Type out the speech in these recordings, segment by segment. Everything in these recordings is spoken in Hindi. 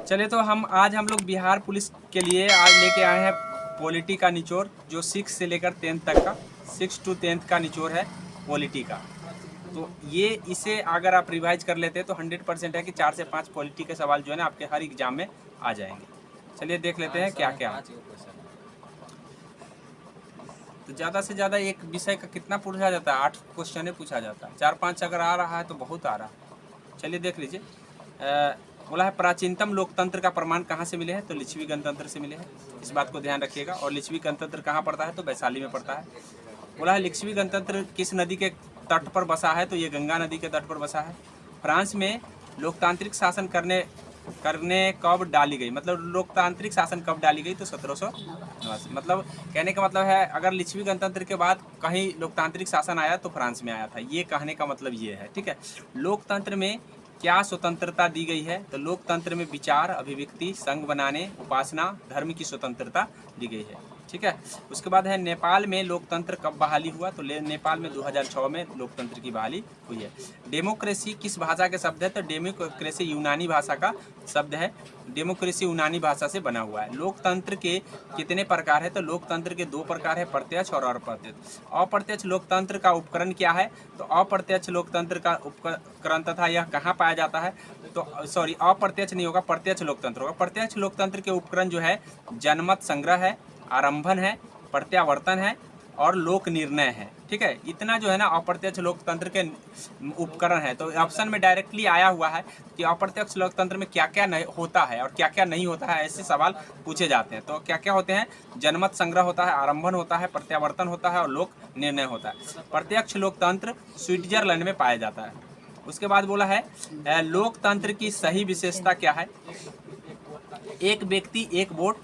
चलिए तो आज हम लोग बिहार पुलिस के लिए आज लेके आए हैं पॉलिटी का निचोड़, जो 6 से लेकर 10 तक का 6 to 10 का निचोड़ है पॉलिटी का। तो ये इसे अगर आप रिवाइज कर लेते हैं तो 100% है कि 4 से 5 पॉलिटी के सवाल जो है ना आपके हर एग्जाम में आ जाएंगे। चलिए देख लेते हैं क्या क्या। तो ज़्यादा से ज़्यादा एक विषय का कितना पूछा जाता है? 8 क्वेश्चन पूछा जाता है। 4-5 अगर आ रहा है तो बहुत आ रहा है। चलिए देख लीजिए। बोला है प्राचीनतम लोकतंत्र का प्रमाण कहाँ से मिले हैं? तो लिच्छवी गणतंत्र से मिले हैं, इस बात को ध्यान रखिएगा। और लिच्छवी गणतंत्र कहाँ पड़ता है? तो वैशाली में पड़ता है। बोला है लिच्छवी गणतंत्र किस नदी के तट पर बसा है? तो ये गंगा नदी के तट पर बसा है। फ्रांस में लोकतांत्रिक शासन करने कब डाली गई? मतलब लोकतांत्रिक शासन कब डाली गई? तो 1789। मतलब कहने का मतलब है अगर लिच्छवी गणतंत्र के बाद कहीं लोकतांत्रिक शासन आया तो फ्रांस में आया था। ये कहने का मतलब ये है, ठीक है। लोकतंत्र में क्या स्वतंत्रता दी गई है? तो लोकतंत्र में विचार, अभिव्यक्ति, संघ बनाने, उपासना, धर्म की स्वतंत्रता दी गई है, ठीक है। उसके बाद है नेपाल में लोकतंत्र कब बहाली हुआ? तो नेपाल में 2006 में लोकतंत्र की बहाली हुई है। डेमोक्रेसी किस भाषा के शब्द है? तो डेमोक्रेसी यूनानी भाषा का शब्द है। डेमोक्रेसी यूनानी भाषा से बना हुआ है। लोकतंत्र के कितने प्रकार है? तो लोकतंत्र के 2 प्रकार है, प्रत्यक्ष और अप्रत्यक्ष। अप्रत्यक्ष लोकतंत्र का उपकरण क्या है? तो अप्रत्यक्ष लोकतंत्र का उपकरण तथा यह कहाँ पाया जाता है? तो सॉरी, अप्रत्यक्ष नहीं होगा, प्रत्यक्ष लोकतंत्र होगा। प्रत्यक्ष लोकतंत्र के उपकरण जो है जनमत संग्रह है, आरंभन है, प्रत्यावर्तन है और लोक निर्णय है, ठीक है। इतना जो है ना अप्रत्यक्ष लोकतंत्र के उपकरण है। तो ऑप्शन में डायरेक्टली आया हुआ है कि अप्रत्यक्ष लोकतंत्र में क्या क्या नहीं होता है और क्या क्या नहीं होता है, ऐसे सवाल पूछे जाते हैं। तो क्या क्या होते हैं? जनमत संग्रह होता है, आरंभन होता है, प्रत्यावर्तन होता है और लोक निर्णय होता है। प्रत्यक्ष लोकतंत्र स्विट्जरलैंड में पाया जाता है। उसके बाद बोला है लोकतंत्र की सही विशेषता क्या है? एक व्यक्ति एक वोट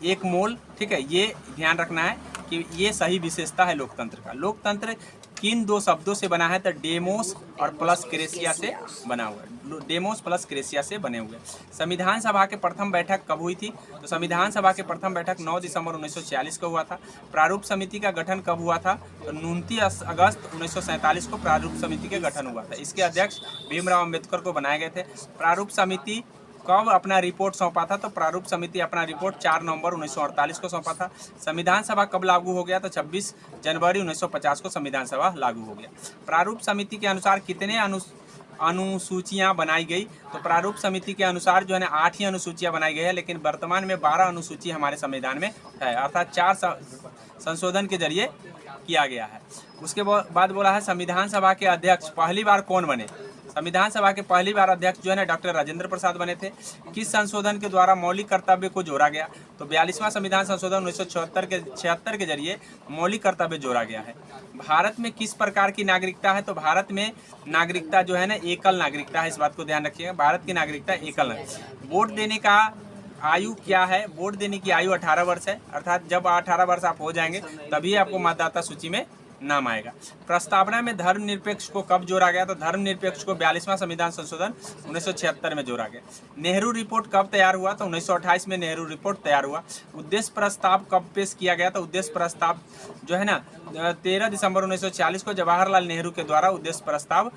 एक मोल, ठीक है। ये ध्यान रखना है कि ये सही विशेषता है लोकतंत्र का। लोकतंत्र किन 2 शब्दों से बना है? तो डेमोस और प्लस क्रेसिया से बना हुआ है। डेमोस प्लस क्रेसिया से बने हुए। संविधान सभा के प्रथम बैठक कब हुई थी? तो संविधान सभा के प्रथम बैठक 9 दिसंबर 1946 को हुआ था। प्रारूप समिति का गठन कब हुआ था? तो 29 अगस्त 1947 को प्रारूप समिति का गठन हुआ था। इसके अध्यक्ष भीमराव अम्बेडकर को बनाए गए थे। प्रारूप समिति कब अपना रिपोर्ट सौंपा था? तो प्रारूप समिति अपना रिपोर्ट 4 नवंबर 1948 को सौंपा था। संविधान सभा कब लागू हो गया? तो 26 जनवरी 1950 को संविधान सभा लागू हो गया। प्रारूप समिति के अनुसार कितने अनुसूचियां बनाई गई? तो प्रारूप समिति के अनुसार जो है ना 8 ही अनुसूचियां बनाई गई है, लेकिन वर्तमान में 12 अनुसूची हमारे संविधान में है, अर्थात 4 संशोधन के जरिए किया गया है। उसके बाद बोला है संविधान सभा के अध्यक्ष पहली बार कौन बने? संविधान सभा के पहली बार अध्यक्ष जो है ना डॉक्टर राजेंद्र प्रसाद बने थे। किस संशोधन के द्वारा मौलिक कर्तव्य को जोड़ा गया? तो 42वां संविधान संशोधन 1976 के जरिए मौलिक कर्तव्य जोड़ा गया है। भारत में किस प्रकार की नागरिकता है? तो भारत में नागरिकता जो है ना एकल नागरिकता है, इस बात को ध्यान रखिएगा। भारत की नागरिकता एकल है। वोट देने का आयु क्या है? वोट देने की आयु 18 वर्ष है, अर्थात जब 18 वर्ष आप हो जाएंगे तभी आपको मतदाता सूची में नाम आएगा। प्रस्तावना में धर्मनिरपेक्ष को कब जोड़ा गया? तो धर्मनिरपेक्ष को 42वां संविधान संशोधन 1976 में जोड़ा गया। नेहरू रिपोर्ट कब तैयार हुआ? तो 1928 में नेहरू रिपोर्ट तैयार हुआ। उद्देश्य प्रस्ताव कब पेश किया गया? तो उद्देश्य प्रस्ताव जो है ना 13 दिसंबर 1940 को जवाहरलाल नेहरू के द्वारा उद्देश्य प्रस्ताव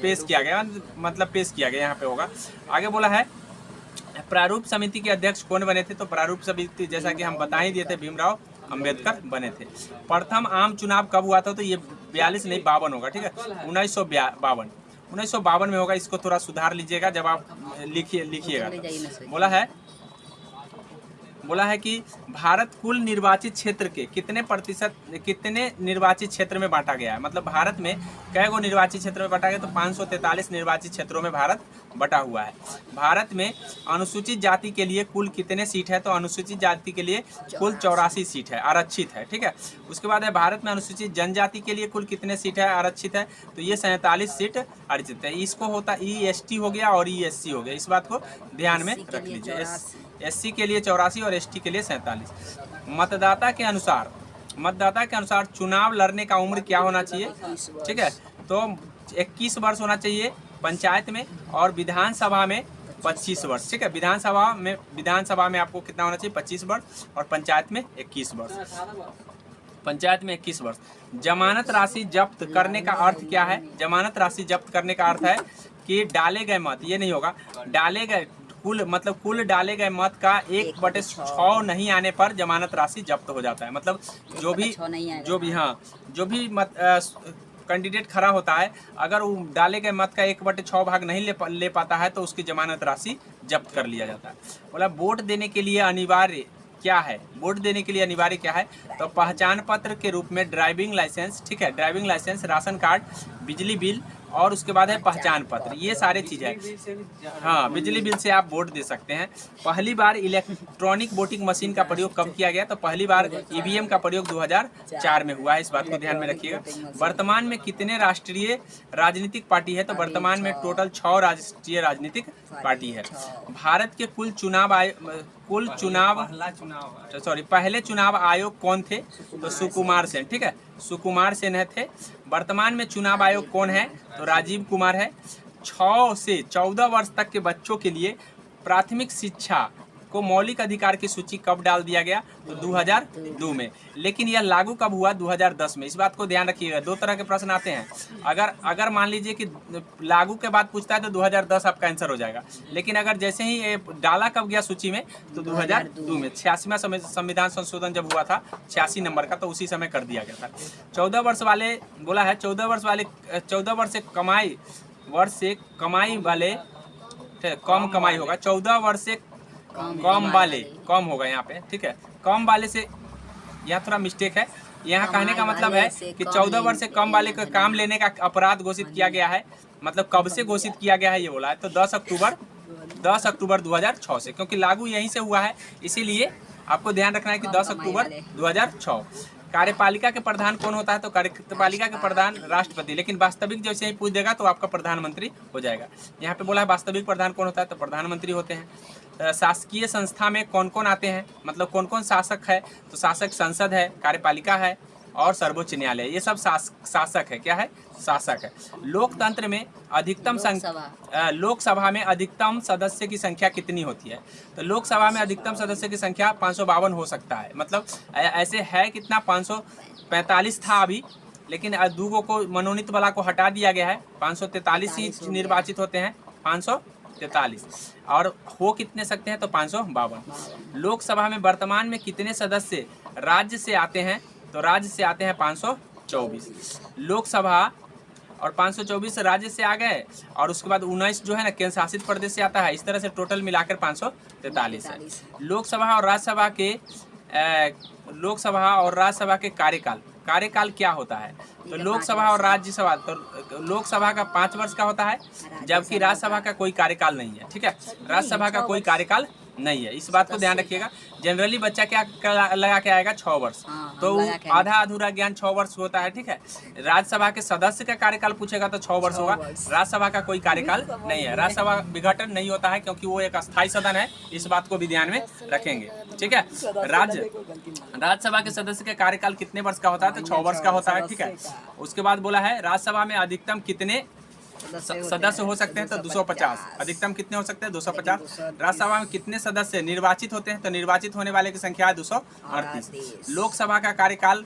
पेश किया गया, मतलब पेश किया गया, यहाँ पे होगा। आगे बोला है प्रारूप समिति के अध्यक्ष कौन बने थे? तो प्रारूप समिति जैसा कि हम बता ही दिए थे भीमराव अम्बेडकर बने थे। प्रथम आम चुनाव कब हुआ था? तो ये 42 नहीं 52 होगा, ठीक है। 1952 में होगा। इसको थोड़ा सुधार लीजिएगा जब आप लिखिएगा। बोला है कि भारत कुल निर्वाचित क्षेत्र के कितने निर्वाचित क्षेत्र में बांटा गया है? मतलब भारत में कै गो निर्वाचित क्षेत्र में बांटा गया? तो 543 निर्वाचित क्षेत्रों में भारत बटा हुआ है। भारत में अनुसूचित जाति के लिए कुल कितने सीट है? तो अनुसूचित जाति के लिए कुल 84 सीट है, आरक्षित है, ठीक है। उसके बाद है भारत में अनुसूचित जनजाति के लिए कुल कितने सीट है आरक्षित है? तो ये 47 सीट आरक्षित है। इसको होता EST हो गया और ESC हो गया, इस बात को ध्यान में रख लीजिए। SC के लिए 84 और ST के लिए 47। मतदाता के अनुसार चुनाव लड़ने का उम्र क्या होना चाहिए? ठीक है, तो 21 वर्ष होना चाहिए पंचायत में और विधानसभा में 25 वर्ष, ठीक है। विधानसभा में आपको कितना होना चाहिए? 25 वर्ष और पंचायत में 21 वर्ष। पंचायत में 21 वर्ष। जमानत राशि जब्त करने का अर्थ क्या है? जमानत राशि जब्त करने का अर्थ है कि डाले गए मत, ये नहीं होगा, डाले गए कुल डाले गए मत का 1/6 नहीं आने पर जमानत राशि जब्त हो जाता है। मतलब जो भी मत कैंडिडेट खड़ा होता है, अगर वो डाले गए मत का 1/6 भाग नहीं ले पाता है तो उसकी जमानत राशि जब्त कर लिया जाता है। बोला वोट देने के लिए अनिवार्य क्या है? वोट देने के लिए अनिवार्य क्या है? तो पहचान पत्र के रूप में ड्राइविंग लाइसेंस, ठीक है, ड्राइविंग लाइसेंस, राशन कार्ड, बिजली बिल और उसके बाद है पहचान पत्र, ये सारे चीज़ें हैं। हाँ, बिजली बिल से आप वोट दे सकते हैं। पहली बार इलेक्ट्रॉनिक वोटिंग मशीन का प्रयोग कब किया गया? तो पहली बार ईवीएम का प्रयोग 2004 में हुआ है, इस बात को ध्यान में रखिएगा। वर्तमान में कितने राष्ट्रीय राजनीतिक पार्टी है? तो वर्तमान में टोटल 6 राष्ट्रीय राजनीतिक पार्टी है। भारत के पहले चुनाव आयोग कौन थे? तो सुकुमार सेन, ठीक है, सुकुमार सेन थे। वर्तमान में चुनाव आयोग कौन है? तो राजीव कुमार है। 6 से 14 वर्ष तक के बच्चों के लिए प्राथमिक शिक्षा को मौलिक अधिकार की सूची कब डाल दिया गया? तो 2002 में। लेकिन यह लागू कब हुआ? 2010 में। इस बात को ध्यान रखिएगा, 2 तरह के प्रश्न आते हैं। अगर मान लीजिए कि लागू के बाद पूछता है तो 2010 आपका आंसर हो जाएगा। लेकिन अगर जैसे ही ये डाला कब गया सूची में? तो 2002 में। 86वां संविधान संशोधन जब हुआ था 86 नंबर का, तो उसी समय कर दिया गया था। 14 वर्ष वाले बोला है, 14 वर्ष से कमाई वाले, कम कमाई होगा, 14 वर्ष से कम वाले, कम होगा यहाँ पे, ठीक है, कम वाले से, यहाँ थोड़ा मिस्टेक है। यहाँ कहने का मतलब है कि 14 वर्ष से कम वाले को काम लेने का अपराध घोषित किया गया है। मतलब कब से घोषित किया गया है ये बोला है? तो 10 अक्टूबर 2006 से, क्योंकि लागू यहीं से हुआ है, इसीलिए आपको ध्यान रखना है कि 10 अक्टूबर 2006। कार्यपालिका के प्रधान कौन होता है? तो कार्यपालिका के प्रधान राष्ट्रपति। लेकिन वास्तविक जैसे ही पूछ देगा तो आपका प्रधानमंत्री हो जाएगा। यहाँ पे बोला है वास्तविक प्रधान कौन होता है? तो प्रधानमंत्री होते हैं। शासकीय संस्था में कौन कौन आते हैं? मतलब कौन कौन शासक है? तो शासक संसद है, कार्यपालिका है और सर्वोच्च न्यायालय, ये सब शासक है। क्या है? शासक है। लोकतंत्र में अधिकतम लोकसभा में अधिकतम सदस्य की संख्या कितनी होती है? तो लोकसभा में अधिकतम सदस्य की संख्या 552 हो सकता है। मतलब ऐसे है कितना? 545 था अभी, लेकिन दूगों को मनोनीत वाला को हटा दिया गया है। 543 ही निर्वाचित होते हैं, 543, और हो कितने सकते हैं? तो 552। लोकसभा में वर्तमान में कितने सदस्य राज्य से आते हैं? तो राज्य से आते हैं 524। लोकसभा और 524 राज्य से आ गए, और उसके बाद 19 जो है ना केंद्र शासित प्रदेश से आता है। इस तरह से टोटल मिलाकर 543 है। लोकसभा और राज्यसभा के कार्यकाल क्या होता है? तो लोकसभा और राज्यसभा, तो लोकसभा का 5 वर्ष का होता है, जबकि राज्यसभा का कोई कार्यकाल नहीं है, ठीक है, राज्यसभा का कोई कार्यकाल नहीं है। इस बात को ध्यान रखिएगा। जनरली बच्चा क्या लगा के आएगा? 6 वर्ष, तो आधा अधूरा ज्ञान 6 वर्ष होता है, ठीक है। राज्यसभा के सदस्य का कार्यकाल पूछेगा तो 6 वर्ष होगा। राज्यसभा का कोई कार्यकाल नहीं है। राज्यसभा विघटन नहीं होता है क्योंकि वो एक अस्थायी सदन है। इस बात को भी ध्यान में रखेंगे, ठीक है। राज्यसभा के सदस्य का कार्यकाल कितने वर्ष का होता है? तो 6 वर्ष का होता है, ठीक है। उसके बाद बोला है राज्यसभा में अधिकतम कितने सदस्य हो सकते हैं? तो 250। अधिकतम कितने हो सकते हैं? 250। राज्यसभा में कितने सदस्य निर्वाचित होते हैं? तो निर्वाचित होने वाले की संख्या है 238। लोकसभा का कार्यकाल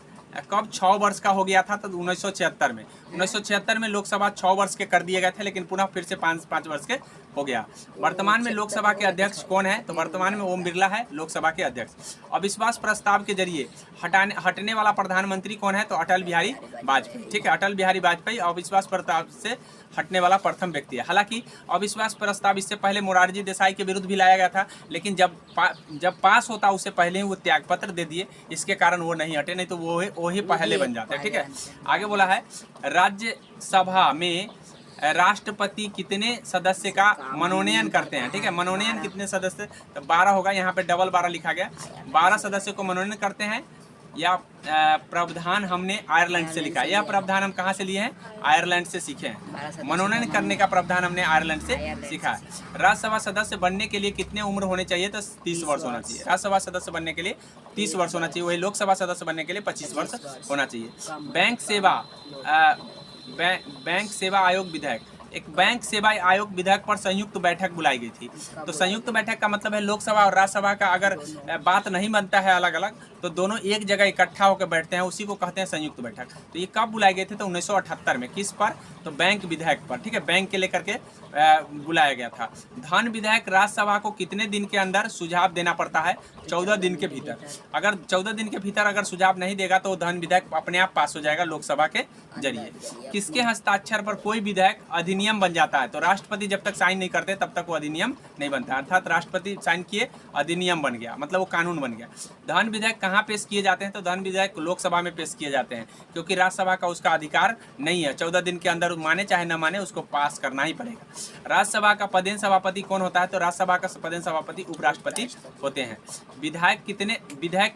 कब 6 वर्ष का हो गया था? तो 1976 में। 1976 में लोकसभा 6 वर्ष के कर दिए गए थे, लेकिन पुनः फिर से 5 वर्ष के हो गया। वर्तमान में लोकसभा के अध्यक्ष कौन है? तो वर्तमान में ओम बिरला है लोकसभा के अध्यक्ष। अविश्वास प्रस्ताव के जरिए हटने वाला प्रधानमंत्री कौन है? तो अटल बिहारी वाजपेयी, ठीक है, अटल बिहारी वाजपेयी अविश्वास प्रस्ताव से हटने वाला प्रथम व्यक्ति है। हालांकि अविश्वास प्रस्ताव इससे पहले मोरारजी देसाई के विरुद्ध भी लाया गया था, लेकिन जब पास होता उससे पहले ही वो त्यागपत्र दे दिए, इसके कारण वो नहीं हटे, नहीं तो वो ही पहले बन जाते, ठीक है। आगे बोला है राज्यसभा में राष्ट्रपति कितने सदस्य का मनोनयन करते हैं? ठीक है, मनोनयन कितने सदस्य? तो 12 होगा, यहाँ पे डबल 12 लिखा गया। 12 सदस्यों को मनोनयन करते हैं। यह प्रावधान हमने आयरलैंड से लिखा है। यह प्रावधान हम कहाँ से लिए हैं? आयरलैंड से सीखे हैं। मनोनयन करने का प्रावधान हमने आयरलैंड से सीखा है। राज्यसभा सदस्य बनने के लिए कितने उम्र होने चाहिए? तो 30 वर्ष होना चाहिए। राज्यसभा सदस्य बनने के लिए 30 वर्ष होना चाहिए। वही लोकसभा सदस्य बनने के लिए 25 वर्ष होना चाहिए। बैंक सेवा आयोग विधेयक एक बैंक सेवा आयोग विधेयक पर संयुक्त बैठक बुलाई गई थी। तो संयुक्त बैठक का मतलब है लोकसभा और राज्यसभा का अगर बात नहीं बनता है अलग अलग, तो दोनों एक जगह इकट्ठा होकर बैठते हैं, उसी को कहते हैं संयुक्त बैठक। तो ये कब बुलाए गए थे? तो 1978 में। किस पर? तो बैंक विधेयक पर, ठीक है, बैंक के लेकर के बुलाया गया था। धन विधेयक राज्यसभा को कितने दिन के अंदर सुझाव देना पड़ता है? 14 दिन के भीतर। अगर 14 दिन के भीतर अगर सुझाव नहीं देगा तो धन विधेयक अपने आप पास हो जाएगा लोकसभा के जरिए। किसके हस्ताक्षर पर कोई विधेयक अधिनियम बन जाता है? तो राष्ट्रपति जब तक साइन नहीं करते तब तक वो अधिनियम नहीं बनता, अर्थात राष्ट्रपति साइन किए अधिनियम बन गया, मतलब वो कानून बन गया। धन विधेयक कहाँ पेश किए जाते हैं? तो धन विधेयक लोकसभा में पेश किए जाते हैं, क्योंकि राज्यसभा का उसका अधिकार नहीं है। 14 दिन के अंदर माने चाहे न माने उसको पास करना ही पड़ेगा। राज्यसभा का पदेन सभापति कौन होता है? तो राज्यसभा का पदेन सभापति उपराष्ट्रपति होते हैं। विधायक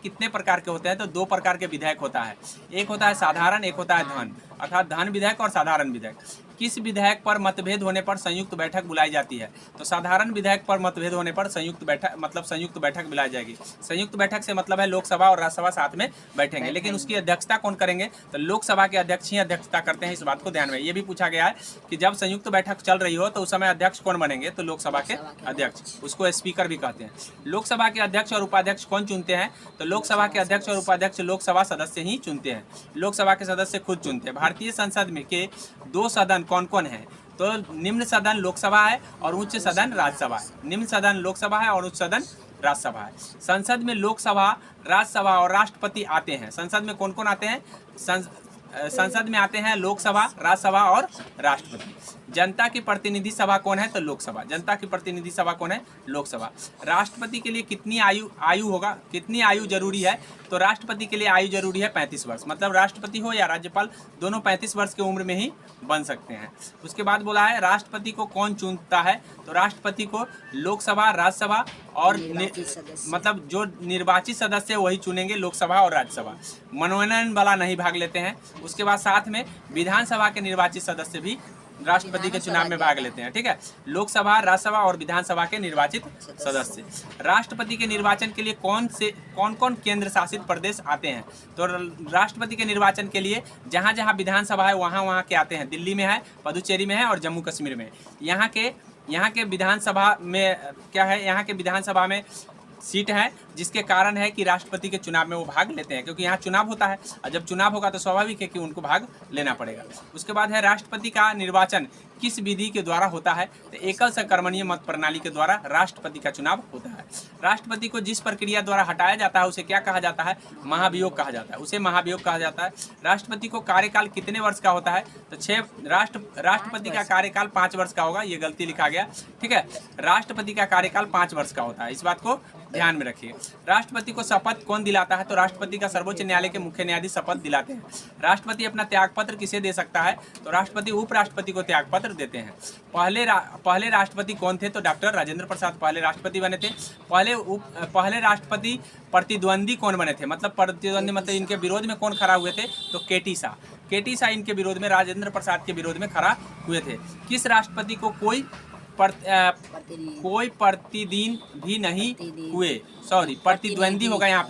कितने प्रकार के होते हैं? तो 2 प्रकार के विधायक होता है, एक होता है साधारण, एक होता है धन, अर्थात धन विधायक और साधारण विधायक। किस विधायक पर मतभेद होने पर संयुक्त बैठक बुलाई जाती है? तो साधारण विधायक पर मतभेद होने पर संयुक्त बैठक बुलाई जाएगी। संयुक्त बैठक से मतलब है लोकसभा और राज्यसभा साथ में बैठेंगे, लेकिन उसकी अध्यक्षता कौन करेंगे? तो लोकसभा के अध्यक्ष ही अध्यक्षता करते हैं। इस बात को ध्यान में, ये भी पूछा गया है कि जब संयुक्त बैठक चल रही हो तो उस समय अध्यक्ष कौन बनेंगे? तो लोकसभा के अध्यक्ष, उसको स्पीकर भी कहते हैं। लोकसभा के अध्यक्ष और उपाध्यक्ष कौन चुनते हैं? तो लोकसभा के अध्यक्ष और उपाध्यक्ष लोकसभा सदस्य ही चुनते हैं, लोकसभा के सदस्य खुद चुनते हैं। भारतीय संसद में के 2 सदन कौन कौन है? तो निम्न सदन लोकसभा है और उच्च सदन राज्यसभा है। निम्न सदन लोकसभा है और उच्च सदन राज्यसभा है। संसद में लोकसभा, राज्यसभा और राष्ट्रपति आते हैं। संसद में कौन कौन आते हैं? संसद में आते हैं लोकसभा, राज्यसभा और राष्ट्रपति। जनता की प्रतिनिधि सभा कौन है? तो लोकसभा। जनता की प्रतिनिधि सभा कौन है? लोकसभा। राष्ट्रपति के लिए कितनी कितनी आयु जरूरी है? तो राष्ट्रपति के लिए आयु जरूरी है 35 वर्ष, मतलब राष्ट्रपति हो या राज्यपाल दोनों 35 वर्ष की उम्र में ही बन सकते हैं। उसके बाद बोला है राष्ट्रपति को कौन चुनता है? तो राष्ट्रपति को लोकसभा, राज्यसभा और मतलब जो निर्वाचित सदस्य वही चुनेंगे, लोकसभा और राज्यसभा। मनोनयन वाला नहीं भाग लेते हैं। उसके बाद साथ में विधानसभा के निर्वाचित सदस्य भी राष्ट्रपति के चुनाव में भाग लेते हैं, ठीक है। लोकसभा, राज्यसभा और विधानसभा के निर्वाचित सदस्य। राष्ट्रपति के निर्वाचन के लिए कौन कौन केंद्र शासित प्रदेश आते हैं? तो राष्ट्रपति के निर्वाचन के लिए जहाँ जहाँ विधानसभा है वहाँ के आते हैं। दिल्ली में है, पुदुचेरी में है और जम्मू कश्मीर में। यहाँ के विधानसभा में क्या है? यहाँ के विधानसभा में सीट है, जिसके कारण है कि राष्ट्रपति के चुनाव में वो भाग लेते हैं, क्योंकि यहाँ चुनाव होता है और जब चुनाव होगा तो स्वाभाविक है कि उनको भाग लेना पड़ेगा। उसके बाद है राष्ट्रपति का निर्वाचन किस विधि के द्वारा होता है? तो एकल सकर्मणीय मत प्रणाली के द्वारा राष्ट्रपति का चुनाव होता है। राष्ट्रपति को जिस प्रक्रिया द्वारा हटाया जाता है उसे क्या कहा जाता है? महाभियोग कहा जाता है, उसे महाभियोग कहा जाता है। राष्ट्रपति को कार्यकाल कितने वर्ष का होता है? तो 6। राष्ट्रपति का कार्यकाल 5 वर्ष का होगा, ये गलती लिखा गया, ठीक है। राष्ट्रपति का कार्यकाल 5 वर्ष का होता है, इस बात को ध्यान में रखिए। राष्ट्रपति को शपथ कौन दिलाता है? तो राष्ट्रपति का सर्वोच्च न्यायालय के मुख्य न्यायाधीश शपथ दिलाते हैं। राष्ट्रपति अपना त्यागपत्र किसे दे सकता है? तो राष्ट्रपति उपराष्ट्रपति को त्यागपत्र देते हैं। पहले राष्ट्रपति कौन थे? तो डॉक्टर राजेंद्र प्रसाद पहले राष्ट्रपति बने थे। पहले राष्ट्रपति प्रतिद्वंदी कौन बने थे? मतलब प्रतिद्वंदी मतलब इनके विरोध में कौन खड़ा हुए थे? तो केटी शाह इनके विरोध में, राजेंद्र प्रसाद के विरोध में खड़ा हुए थे। किस राष्ट्रपति को कोई प्रतिदिन भी नहीं हुए, सॉरी प्रतिद्वंदी होगा यहाँ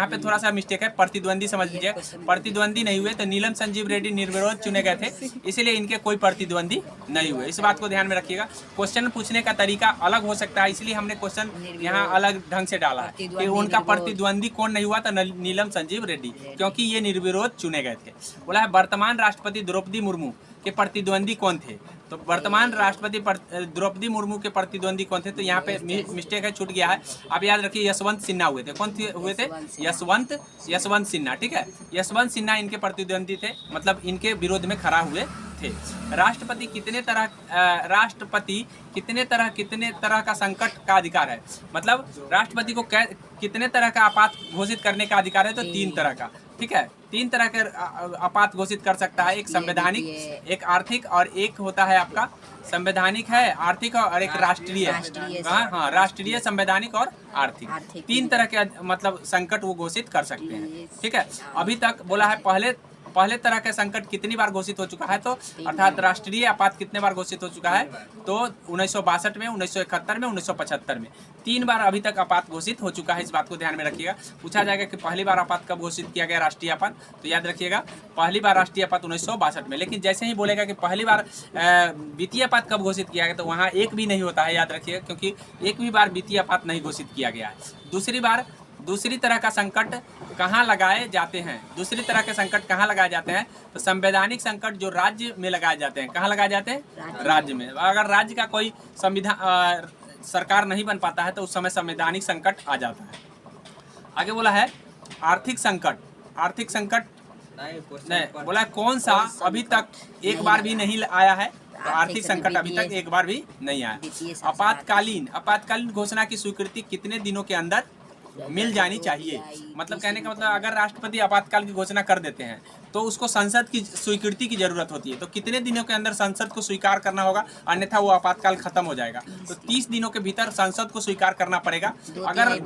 पे थोड़ा सा मिस्टेक है, प्रतिद्वंदी समझ लीजिए, प्रतिद्वंदी नहीं हुए। तो नीलम संजीव रेड्डी निर्विरोध चुने गए थे, इसलिए इनके कोई प्रतिद्वंदी नहीं हुए। इस बात को ध्यान में रखिएगा। क्वेश्चन पूछने का तरीका अलग हो सकता है, इसलिए हमने क्वेश्चन यहाँ अलग ढंग से डाला है कि उनका प्रतिद्वंदी कौन नहीं हुआ? तो नीलम संजीव रेड्डी, क्योंकि ये निर्विरोध चुने गए थे। बोला है वर्तमान राष्ट्रपति द्रौपदी मुर्मू के प्रतिद्वंदी कौन थे? तो वर्तमान राष्ट्रपति द्रौपदी मुर्मू के प्रतिद्वंदी कौन थे? तो यहाँ पे मिस्टेक है, छूट गया है। आप याद रखिए यशवंत सिन्हा हुए थे। कौन हुए थे? यशवंत सिन्हा, ठीक है। यशवंत सिन्हा इनके प्रतिद्वंदी थे, मतलब इनके विरोध में खड़ा हुए थे। राष्ट्रपति कितने तरह का संकट का अधिकार है? मतलब राष्ट्रपति को कितने तरह का आपात घोषित करने का अधिकार है? तो 3 तरह का, ठीक है। 3 तरह के आपात घोषित कर सकता है। एक संवैधानिक, एक आर्थिक और एक होता है आपका संवैधानिक है, आर्थिक और एक राष्ट्रीय। हाँ, राष्ट्रीय, संवैधानिक और आर्थिक, 3 तरह के मतलब संकट वो घोषित कर सकते हैं, ठीक है। अभी तक बोला है पहले तरह का संकट कितनी बार घोषित हो चुका है, तो अर्थात राष्ट्रीय आपात कितने बार घोषित हो चुका है, तो 1962 में, 1971 में, 1975 में 3 बार अभी तक आपात घोषित हो चुका है। इस बात को ध्यान में रखिएगा। पूछा जाएगा कि पहली बार आपात कब घोषित किया गया राष्ट्रीय आपात, तो याद रखिएगा पहली बार राष्ट्रीय आपात 1962 में। लेकिन जैसे ही बोलेगा कि पहली बार वित्तीय आपात कब घोषित किया गया, तो वहाँ एक भी नहीं होता है, याद रखिएगा, क्योंकि एक भी बार वित्तीय आपात नहीं घोषित किया गया है। दूसरी तरह का संकट कहाँ लगाए जाते हैं, दूसरी तरह के संकट कहाँ लगाए जाते हैं, तो संवैधानिक संकट जो राज्य में लगाए जाते हैं। कहाँ लगाए जाते हैं? राज्य में। अगर राज्य का कोई संविधान सरकार नहीं बन पाता है तो उस समय संवैधानिक संकट आ जाता है। आगे बोला है आर्थिक संकट। आर्थिक संकट नहीं बोला, कौन सा अभी तक एक बार भी नहीं आया है, तो आर्थिक संकट अभी तक एक बार भी नहीं आया। आपातकालीन घोषणा की स्वीकृति कितने दिनों के अंदर मिल जानी चाहिए। मतलब कहने का मतलब अगर राष्ट्रपति आपातकाल की घोषणा कर देते हैं तो उसको संसद की स्वीकृति की जरूरत होती है, तो कितने दिनों के अंदर संसद को स्वीकार करना होगा, अन्यथा वो आपातकाल खत्म हो जाएगा। तो 30 दिनों के भीतर संसद को स्वीकार करना पड़ेगा। अगर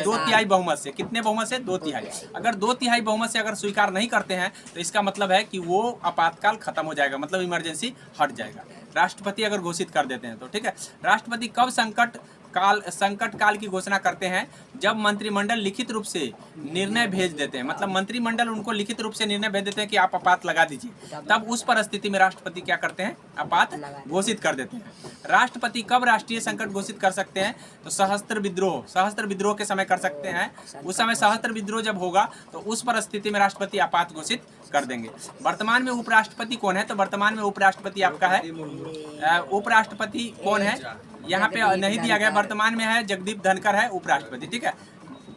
2/3 बहुमत से, कितने बहुमत से? 2/3। अगर 2/3 बहुमत से अगर स्वीकार नहीं करते हैं तो इसका मतलब है कि वो आपातकाल खत्म हो जाएगा, मतलब इमरजेंसी हट जाएगा, राष्ट्रपति अगर घोषित कर देते हैं तो। ठीक है, राष्ट्रपति कब संकट काल की घोषणा करते हैं? जब मंत्रिमंडल लिखित रूप से निर्णय भेज देते हैं, मतलब मंत्रिमंडल उनको लिखित रूप से निर्णय भेज देते हैं कि आप आपात लगा दीजिए, तब उस परिस्थिति में राष्ट्रपति क्या करते हैं? आपात घोषित कर देते हैं। राष्ट्रपति कब राष्ट्रीय संकट घोषित कर सकते हैं? तो सशस्त्र विद्रोह के समय कर सकते हैं। उस समय सशस्त्र विद्रोह जब होगा तो उस परिस्थिति में राष्ट्रपति आपात घोषित कर देंगे। वर्तमान में उपराष्ट्रपति कौन है? तो वर्तमान में उपराष्ट्रपति आपका है, उपराष्ट्रपति कौन है यहाँ पे नहीं दिया गया। वर्तमान में है जगदीप धनखड़ है उपराष्ट्रपति। ठीक है,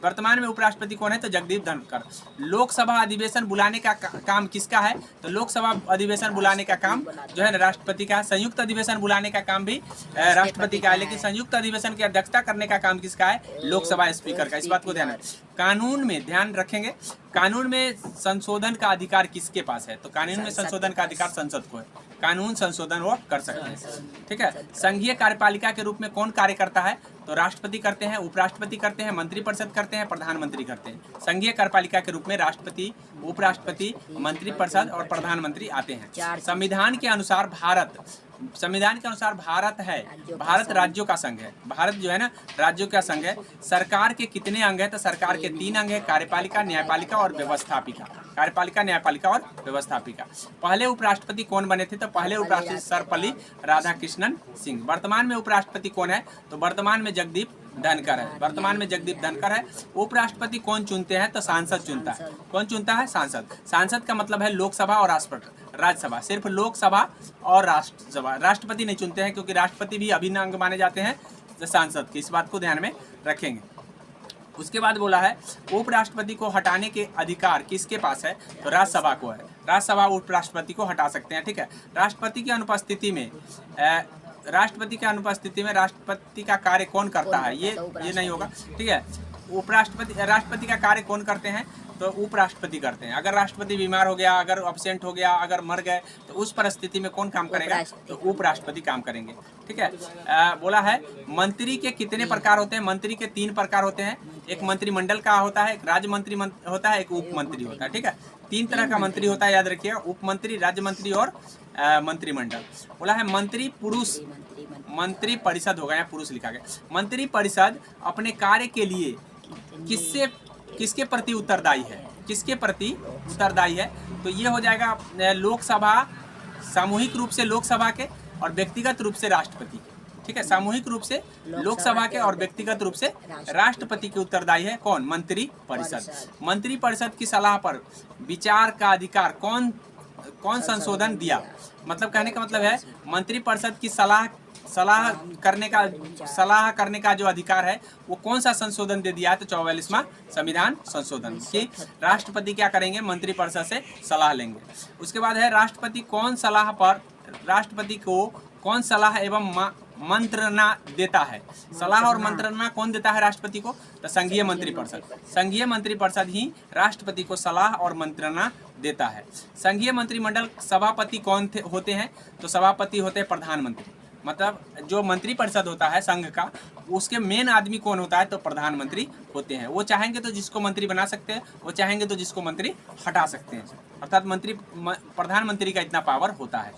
वर्तमान में उपराष्ट्रपति कौन है? तो जगदीप धनखड़। लोकसभा अधिवेशन बुलाने का काम किसका है? तो लोकसभा अधिवेशन बुलाने का काम जो है ना राष्ट्रपति का है। संयुक्त अधिवेशन बुलाने का काम भी राष्ट्रपति का है, लेकिन संयुक्त अधिवेशन की अध्यक्षता करने का काम किसका है? लोकसभा स्पीकर का। इस बात को ध्यान रखें। कानून में ध्यान रखेंगे, कानून में संशोधन का अधिकार किसके पास है? तो कानून में संशोधन का अधिकार संसद को है, कानून संशोधन वो कर सकते हैं। ठीक है, संघीय कार्यपालिका के रूप में कौन कार्य करता है? तो राष्ट्रपति करते हैं, उपराष्ट्रपति करते हैं, मंत्रिपरिषद करते हैं, प्रधानमंत्री करते हैं। संघीय कार्यपालिका के रूप में राष्ट्रपति, उपराष्ट्रपति, मंत्रिपरिषद और प्रधानमंत्री आते हैं। संविधान के अनुसार भारत है, भारत राज्यों का संघ है। भारत जो है ना राज्यों का संघ है। सरकार के कितने अंग है? तो सरकार के 3 अंग है, कार्यपालिका, न्यायपालिका और व्यवस्थापिका। कार्यपालिका, न्यायपालिका और व्यवस्थापिका। पहले उपराष्ट्रपति कौन बने थे? तो पहले उपराष्ट्रपति सर्वपल्ली राधाकृष्णन सिंह। वर्तमान में उपराष्ट्रपति कौन है? तो वर्तमान में जगदीप धनखड़ है, वर्तमान में जगदीप धनखड़ है। उपराष्ट्रपति कौन चुनते हैं? तो सांसद चुनता है। कौन चुनता है? सांसद। सांसद का मतलब है लोकसभा और राज्यसभा। सिर्फ लोकसभा और राज्यसभा, राष्ट्रपति नहीं चुनते हैं, क्योंकि राष्ट्रपति भी अभिन्न अंग माने जाते हैं सांसद के। इस बात को ध्यान में रखेंगे। उसके बाद बोला है उपराष्ट्रपति को हटाने के अधिकार किसके पास है? तो राज्यसभा को है। राज्यसभा उपराष्ट्रपति को हटा सकते हैं। ठीक है, राष्ट्रपति की अनुपस्थिति में राष्ट्रपति का कार्य कौन करता है? ये नहीं होगा। ठीक है, राष्ट्रपति का कार्य कौन करते हैं? तो उपराष्ट्रपति करते हैं। अगर राष्ट्रपति बीमार हो गया, अगर अब्सेंट हो गया, अगर मर गए, तो उस परिस्थिति में कौन काम करेगा? तो उपराष्ट्रपति काम करेंगे। ठीक है, बोला है मंत्री के कितने प्रकार होते हैं? मंत्री के 3 प्रकार होते हैं। एक मंत्रिमंडल का होता है, एक राज्य मंत्री होता है, एक उप मंत्री होता है। ठीक है, 3 तरह का मंत्री होता है, याद रखिएगा, उप मंत्री, राज्य मंत्री और मंत्रिमंडल। बोला है मंत्री परिषद होगा, यहाँ पुरुष लिखा गया। मंत्री परिषद अपने कार्य के लिए किसके प्रति उत्तरदायी है? किसके प्रति उत्तरदायी है? तो ये हो जाएगा लोकसभा, सामूहिक रूप से लोकसभा के और व्यक्तिगत रूप से राष्ट्रपति के। ठीक है, सामूहिक रूप से लोकसभा के और व्यक्तिगत रूप से राष्ट्रपति के उत्तरदायी है कौन? मंत्री परिषद। मंत्री परिषद की सलाह पर विचार का अधिकार कौन संशोधन दिया? मतलब कहने का मतलब है मंत्री परिषद की सलाह करने का जो अधिकार है वो कौन सा संशोधन दे दिया है? तो 44वां संविधान संशोधन कि राष्ट्रपति क्या करेंगे? मंत्री परिषद से सलाह लेंगे। उसके बाद है राष्ट्रपति को कौन सलाह एवं मंत्रणा देता है? सलाह और मंत्रणा कौन देता है राष्ट्रपति को? तो संघीय मंत्रिपरिषद। संघीय मंत्रिपरिषद ही राष्ट्रपति को सलाह और मंत्रणा देता है। संघीय मंत्रिमंडल सभापति कौन होते हैं? तो सभापति होते हैं प्रधानमंत्री। मतलब जो मंत्रिपरिषद होता है संघ का, उसके मेन आदमी कौन होता है? तो प्रधानमंत्री होते हैं। वो चाहेंगे तो जिसको मंत्री बना सकते हैं, वो चाहेंगे तो जिसको मंत्री हटा सकते हैं। अर्थात प्रधानमंत्री का इतना पावर होता है।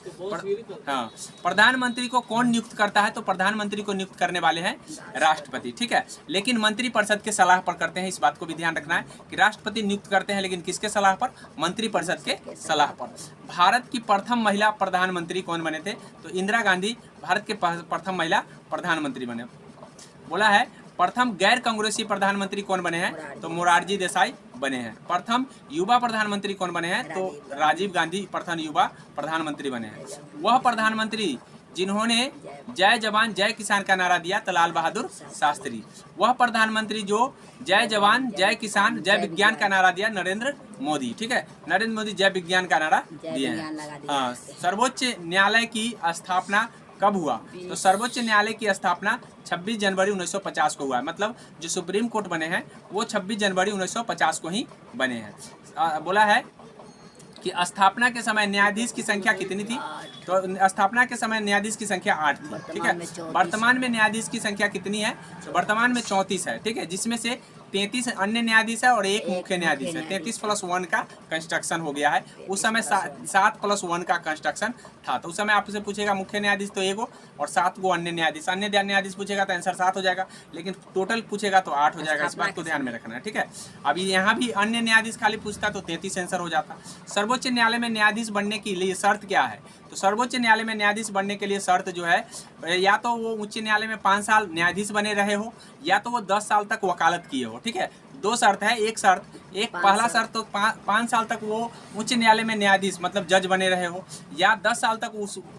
हाँ, प्रधानमंत्री को कौन नियुक्त करता है? तो प्रधानमंत्री को नियुक्त करने वाले हैं राष्ट्रपति, ठीक है। लेकिन मंत्रिपरिषद के सलाह पर करते हैं, इस बात को भी ध्यान रखना है कि राष्ट्रपति नियुक्त करते हैं, लेकिन किसके सलाह पर? मंत्रिपरिषद के सलाह पर। भारत की प्रथम महिला प्रधानमंत्री कौन बने थे? तो इंदिरा गांधी भारत के प्रथम महिला प्रधानमंत्री बने। बोला है प्रथम गैर कांग्रेसी प्रधानमंत्री कौन बने हैं? तो मोरारजी देसाई बने हैं। प्रथम युवा प्रधानमंत्री कौन बने हैं? तो राजीव गांधी प्रथम युवा प्रधानमंत्री बने हैं। वह प्रधानमंत्री जिन्होंने जय जवान जय किसान का नारा दिया, तो लाल बहादुर शास्त्री। वह प्रधानमंत्री जो जय जवान जय किसान जय विज्ञान का नारा दिया, नरेंद्र मोदी, ठीक है। नरेंद्र मोदी जय विज्ञान का नारा दिए हैं। सर्वोच्च न्यायालय की स्थापना कब हुआ? तो सर्वोच्च न्यायालय की स्थापना 26 जनवरी 1950 को हुआ है। मतलब जो सुप्रीम कोर्ट बने हैं वो 26 जनवरी 1950 को ही बने हैं। बोला है कि स्थापना के समय न्यायाधीश की संख्या कितनी थी? तो स्थापना के समय न्यायाधीश की संख्या 8 थी, ठीक है। वर्तमान में न्यायाधीश की संख्या कितनी है? तो वर्तमान में 34 है, ठीक है, जिसमें से 33 अन्य न्यायाधीश है और एक मुख्य न्यायाधीश है। 33+1 का कंस्ट्रक्शन हो गया है। उस समय 7+1 का कंस्ट्रक्शन था। तो उस समय आपसे पूछेगा मुख्य न्यायाधीश तो एगो और 7 गो अन्य न्यायाधीश। अन्य न्यायाधीश पूछेगा तो आंसर 7 हो जाएगा, लेकिन टोटल पूछेगा तो 8 हो जाएगा। इस बात को ध्यान में रखना है, ठीक है। अभी यहाँ भी अन्य न्यायाधीश खाली पूछता तो 33 आंसर हो जाता। सर्वोच्च न्यायालय में न्यायाधीश बनने के लिए शर्त क्या है? तो सर्वोच्च न्यायालय में न्यायाधीश बनने के लिए शर्त जो है, या तो वो उच्च न्यायालय में 5 साल न्यायाधीश बने रहे हो, या तो वो 10 साल तक वकालत किए हो, ठीक है। 2 शर्त है। एक पहला शर्त तो 5 साल तक वो उच्च न्यायालय में न्यायाधीश मतलब जज बने रहे हो, या 10 साल तक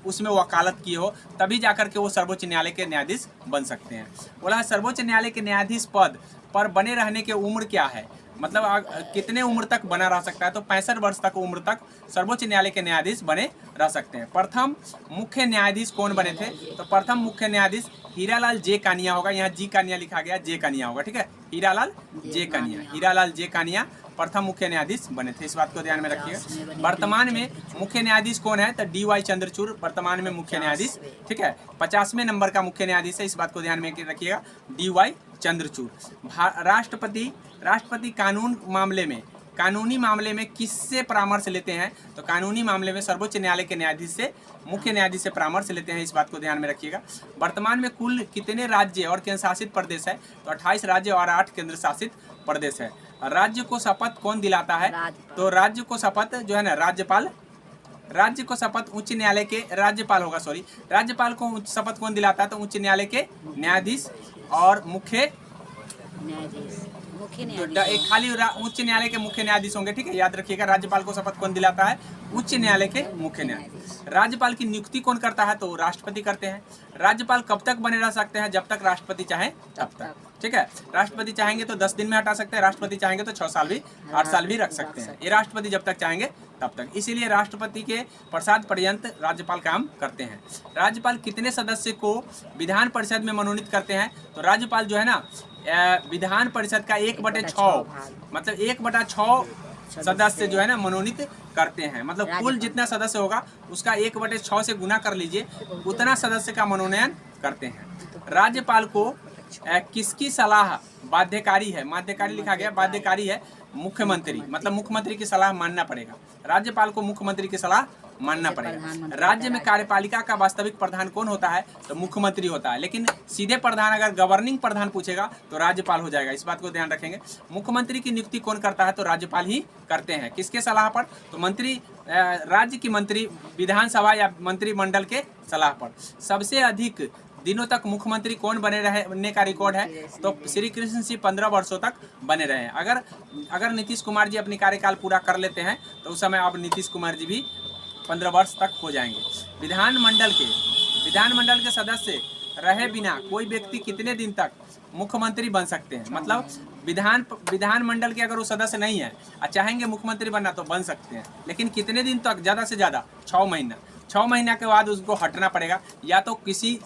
उसमें वकालत किए हो, तभी जाकर के वो सर्वोच्च न्यायालय के न्यायाधीश बन सकते हैं। बोला है सर्वोच्च न्यायालय के न्यायाधीश पद पर बने रहने की उम्र क्या है? मतलब कितने उम्र तक बना रह सकता है? तो 65 वर्ष तक उम्र तक सर्वोच्च न्यायालय के न्यायाधीश बने रह सकते हैं। प्रथम मुख्य न्यायाधीश कौन बने थे? तो प्रथम मुख्य न्यायाधीश हीरालाल जे कानिया होगा। यहाँ जी कानिया लिखा गया, जे कानिया होगा, ठीक है। हीरालाल जे कानिया प्रथम मुख्य न्यायाधीश बने थे। इस बात को ध्यान में रखिएगा। वर्तमान में मुख्य न्यायाधीश कौन है? तो DY चंद्रचूड़ वर्तमान में मुख्य न्यायाधीश, ठीक है। 50वें नंबर का मुख्य न्यायाधीश है। इस बात को ध्यान में रखिएगा, DY चंद्रचूड़। राष्ट्रपति कानूनी मामले में किससे परामर्श लेते हैं? तो कानूनी मामले में सर्वोच्च न्यायालय के न्यायाधीश से, मुख्य न्यायाधीश से परामर्श लेते हैं। इस बात को ध्यान में रखिएगा। वर्तमान में कुल कितने राज्य और केंद्र शासित प्रदेश है? तो 28 राज्य और 8 केंद्र शासित प्रदेश है। राज्य को शपथ कौन दिलाता है? तो राज्य को शपथ जो है ना, राज्य को शपथ उच्च न्यायालय के राज्यपाल होगा, राज्यपाल को शपथ कौन दिलाता है? तो उच्च न्यायालय के न्यायाधीश और मुख्य न्यायाधीश। एक खाली उच्च न्यायालय के मुख्य न्यायाधीश होंगे, ठीक है, याद रखिएगा। राज्यपाल को शपथ कौन दिलाता है? उच्च न्यायालय के मुख्य न्यायाधीश। राज्यपाल की नियुक्ति कौन करता है? तो राष्ट्रपति करते हैं। राज्यपाल कब तक बने रह सकते हैं? जब तक राष्ट्रपति चाहे तब तक, ठीक है। राष्ट्रपति चाहेंगे तो 10 दिन में हटा सकते हैं, राष्ट्रपति चाहेंगे तो 6 साल भी 8 साल भी रख सकते हैं। ये राष्ट्रपति जब तक चाहेंगे तब तक। इसीलिए राष्ट्रपति के प्रसाद पर्यंत राज्यपाल काम करते हैं। राज्यपाल कितने सदस्य को विधान परिषद में मनोनीत करते हैं? तो राज्यपाल जो है ना, विधान परिषद का 1/6 मतलब 1/6 सदस्य जो है ना मनोनीत करते हैं। मतलब कुल जितना सदस्य होगा उसका 1/6 से गुना कर लीजिए, उतना सदस्य का मनोनयन करते हैं। राज्यपाल को किसकी सलाह बाध्यकारी है? बाध्यकारी लिखा गया, बाध्यकारी है मुख्यमंत्री, मतलब मुख्यमंत्री की सलाह मानना पड़ेगा। राज्यपाल को मुख्यमंत्री की सलाह मानना पड़ेगा। राज्य में कार्यपालिका का वास्तविक प्रधान कौन होता है? तो मुख्यमंत्री होता है, लेकिन सीधे प्रधान अगर गवर्निंग प्रधान पूछेगा तो राज्यपाल हो जाएगा। इस बात को ध्यान रखेंगे। मुख्यमंत्री की नियुक्ति कौन करता है? तो राज्यपाल ही करते हैं। किसके सलाह पर? तो मंत्री, राज्य की मंत्री विधानसभा या मंत्रिमंडल के सलाह पर। सबसे अधिक दिनों तक मुख्यमंत्री कौन बने रहने का रिकॉर्ड है? तो श्री कृष्ण सिंह 15 वर्षों तक बने रहे हैं। अगर नीतीश कुमार जी अपनी कार्यकाल पूरा कर लेते हैं तो उस समय अब नीतीश कुमार जी भी 15 वर्ष तक हो जाएंगे। विधानमंडल के सदस्य रहे बिना कोई व्यक्ति कितने दिन तक मुख्यमंत्री बन सकते हैं? मतलब विधानमंडल के अगर वो सदस्य नहीं है और चाहेंगे मुख्यमंत्री बनना तो बन सकते हैं, लेकिन कितने दिन तक? ज़्यादा से ज़्यादा 6 महीना। 6 महीना के बाद उसको हटना पड़ेगा, या तो किसी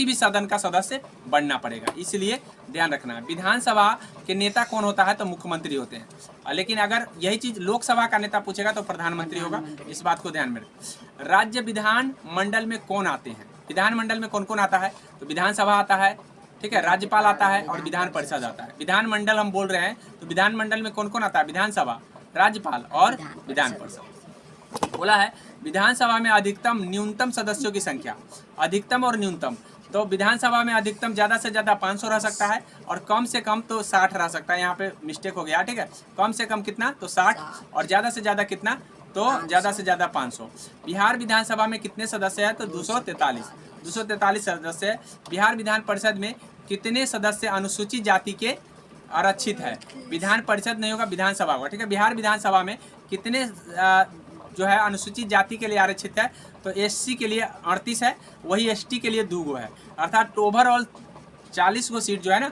भी सदन का सदस्य बनना पड़ेगा। इसलिए ध्यान रखना। विधानसभा के नेता कौन होता है? तो मुख्यमंत्री होते हैं, लेकिन अगर यही चीज़ लोकसभा का नेता पूछेगा तो प्रधानमंत्री होगा। इस बात को ध्यान में रखें। राज्य विधान मंडल में कौन आते हैं? विधानमंडल में कौन कौन आता है? तो विधानसभा आता है, ठीक है, राज्यपाल आता है और विधान परिषद आता है। विधानमंडल हम बोल रहे हैं तो विधानमंडल में कौन कौन आता है? विधानसभा, राज्यपाल और विधान परिषद। बोला है विधानसभा में अधिकतम न्यूनतम सदस्यों की संख्या, अधिकतम और न्यूनतम। तो विधानसभा में अधिकतम ज़्यादा से ज़्यादा 500 रह सकता है और कम से कम तो 60 रह सकता है। यहाँ पे मिस्टेक हो गया, ठीक है, कम से कम कितना? तो 60 और ज़्यादा से ज़्यादा कितना? तो ज़्यादा से ज़्यादा 500। बिहार विधानसभा में कितने सदस्य हैं? तो 243 सदस्य है। बिहार विधान परिषद में कितने सदस्य अनुसूचित जाति के आरक्षित है? विधान परिषद नहीं होगा, विधानसभा होगा, ठीक है। बिहार विधानसभा में कितने जो है अनुसूचित जाति के लिए आरक्षित है? तो एससी के लिए 38 है, वही एसटी के लिए 2 गो है, अर्थात ओवरऑल 40 गो सीट जो है ना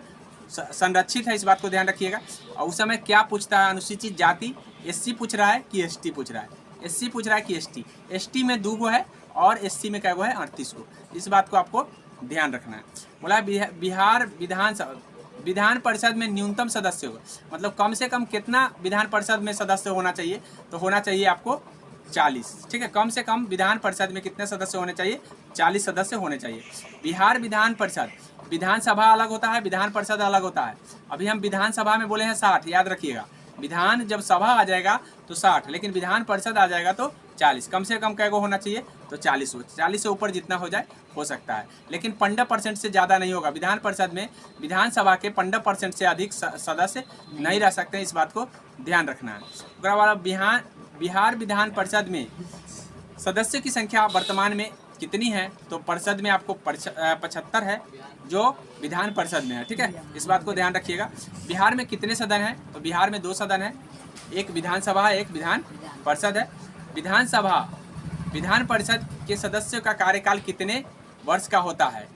संरक्षित है। इस बात को ध्यान रखिएगा। और उस समय क्या पूछता है? अनुसूचित जाति एससी पूछ रहा है कि एसटी पूछ रहा है? एससी पूछ रहा है कि एसटी? एसटी में 2 गो है और एससी में क्या गो है? 38 गो। इस बात को आपको ध्यान रखना है। बोला बिहार विधान परिषद में न्यूनतम सदस्य हो, मतलब कम से कम कितना विधान परिषद में सदस्य होना चाहिए? तो होना चाहिए आपको 40, ठीक है। कम से कम विधान परिषद में कितने सदस्य होने चाहिए? 40 सदस्य होने चाहिए। बिहार विधान परिषद, विधानसभा अलग होता है, विधान परिषद अलग होता है। अभी हम विधानसभा में बोले हैं 60, याद रखिएगा। विधान जब सभा आ जाएगा तो 60, लेकिन विधान परिषद आ जाएगा तो 40। कम से कम क्या गो होना चाहिए? तो 40 हो। 40 से ऊपर जितना हो जाए हो सकता है, लेकिन 15% से ज़्यादा नहीं होगा। विधान परिषद में विधानसभा के 15% से अधिक सदस्य नहीं रह सकते, इस बात को ध्यान रखना है। उसके बाद बिहार विधान परिषद में सदस्यों की संख्या वर्तमान में कितनी है? तो परिषद में आपको 75 है जो विधान परिषद में है, ठीक है। इस बात को ध्यान रखिएगा। बिहार में कितने सदन हैं? तो बिहार में 2 सदन हैं, एक विधानसभा है, एक विधान परिषद है। विधान परिषद के सदस्यों का कार्यकाल कितने वर्ष का होता है?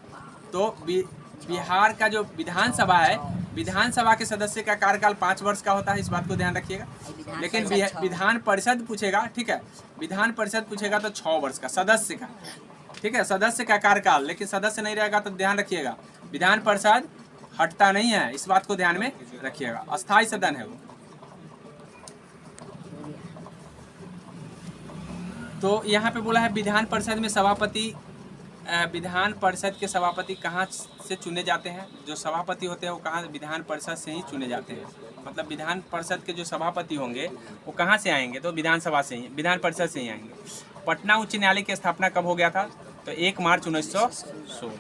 तो बिहार का जो विधानसभा है, विधानसभा के सदस्य का कार्यकाल 5 वर्ष का होता है, इस बात को ध्यान रखिएगा। लेकिन विधान परिषद पूछेगा, ठीक है, विधान परिषद पूछेगा तो 6 वर्ष का सदस्य का, ठीक है, सदस्य का कार्यकाल। लेकिन सदस्य नहीं रहेगा तो ध्यान रखिएगा विधान परिषद हटता नहीं है, इस बात को ध्यान में रखिएगा। अस्थायी सदन है वो। तो यहाँ पे बोला है विधान परिषद में सभापति, विधान परिषद के सभापति कहाँ से चुने जाते हैं? जो सभापति होते हैं वो कहाँ? विधान परिषद से ही चुने जाते हैं। मतलब विधान परिषद के जो सभापति होंगे वो कहाँ से आएंगे? तो विधानसभा से ही, विधान परिषद से ही आएंगे। पटना उच्च न्यायालय की स्थापना कब हो गया था? तो 1 मार्च 1916।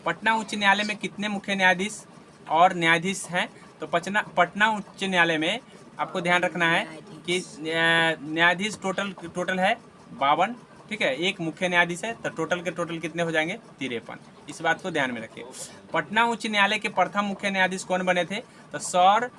पटना उच्च न्यायालय में कितने मुख्य न्यायाधीश और न्यायाधीश हैं? तो पटना उच्च न्यायालय में आपको ध्यान रखना है कि न्यायाधीश टोटल है 52, ठीक है। एक मुख्य न्यायाधीश है, तो टोटल के टोटल कितने हो जाएंगे? 53। इस बात को ध्यान में रखिए। पटना उच्च न्यायालय के प्रथम मुख्य न्यायाधीश कौन बने थे? तो सर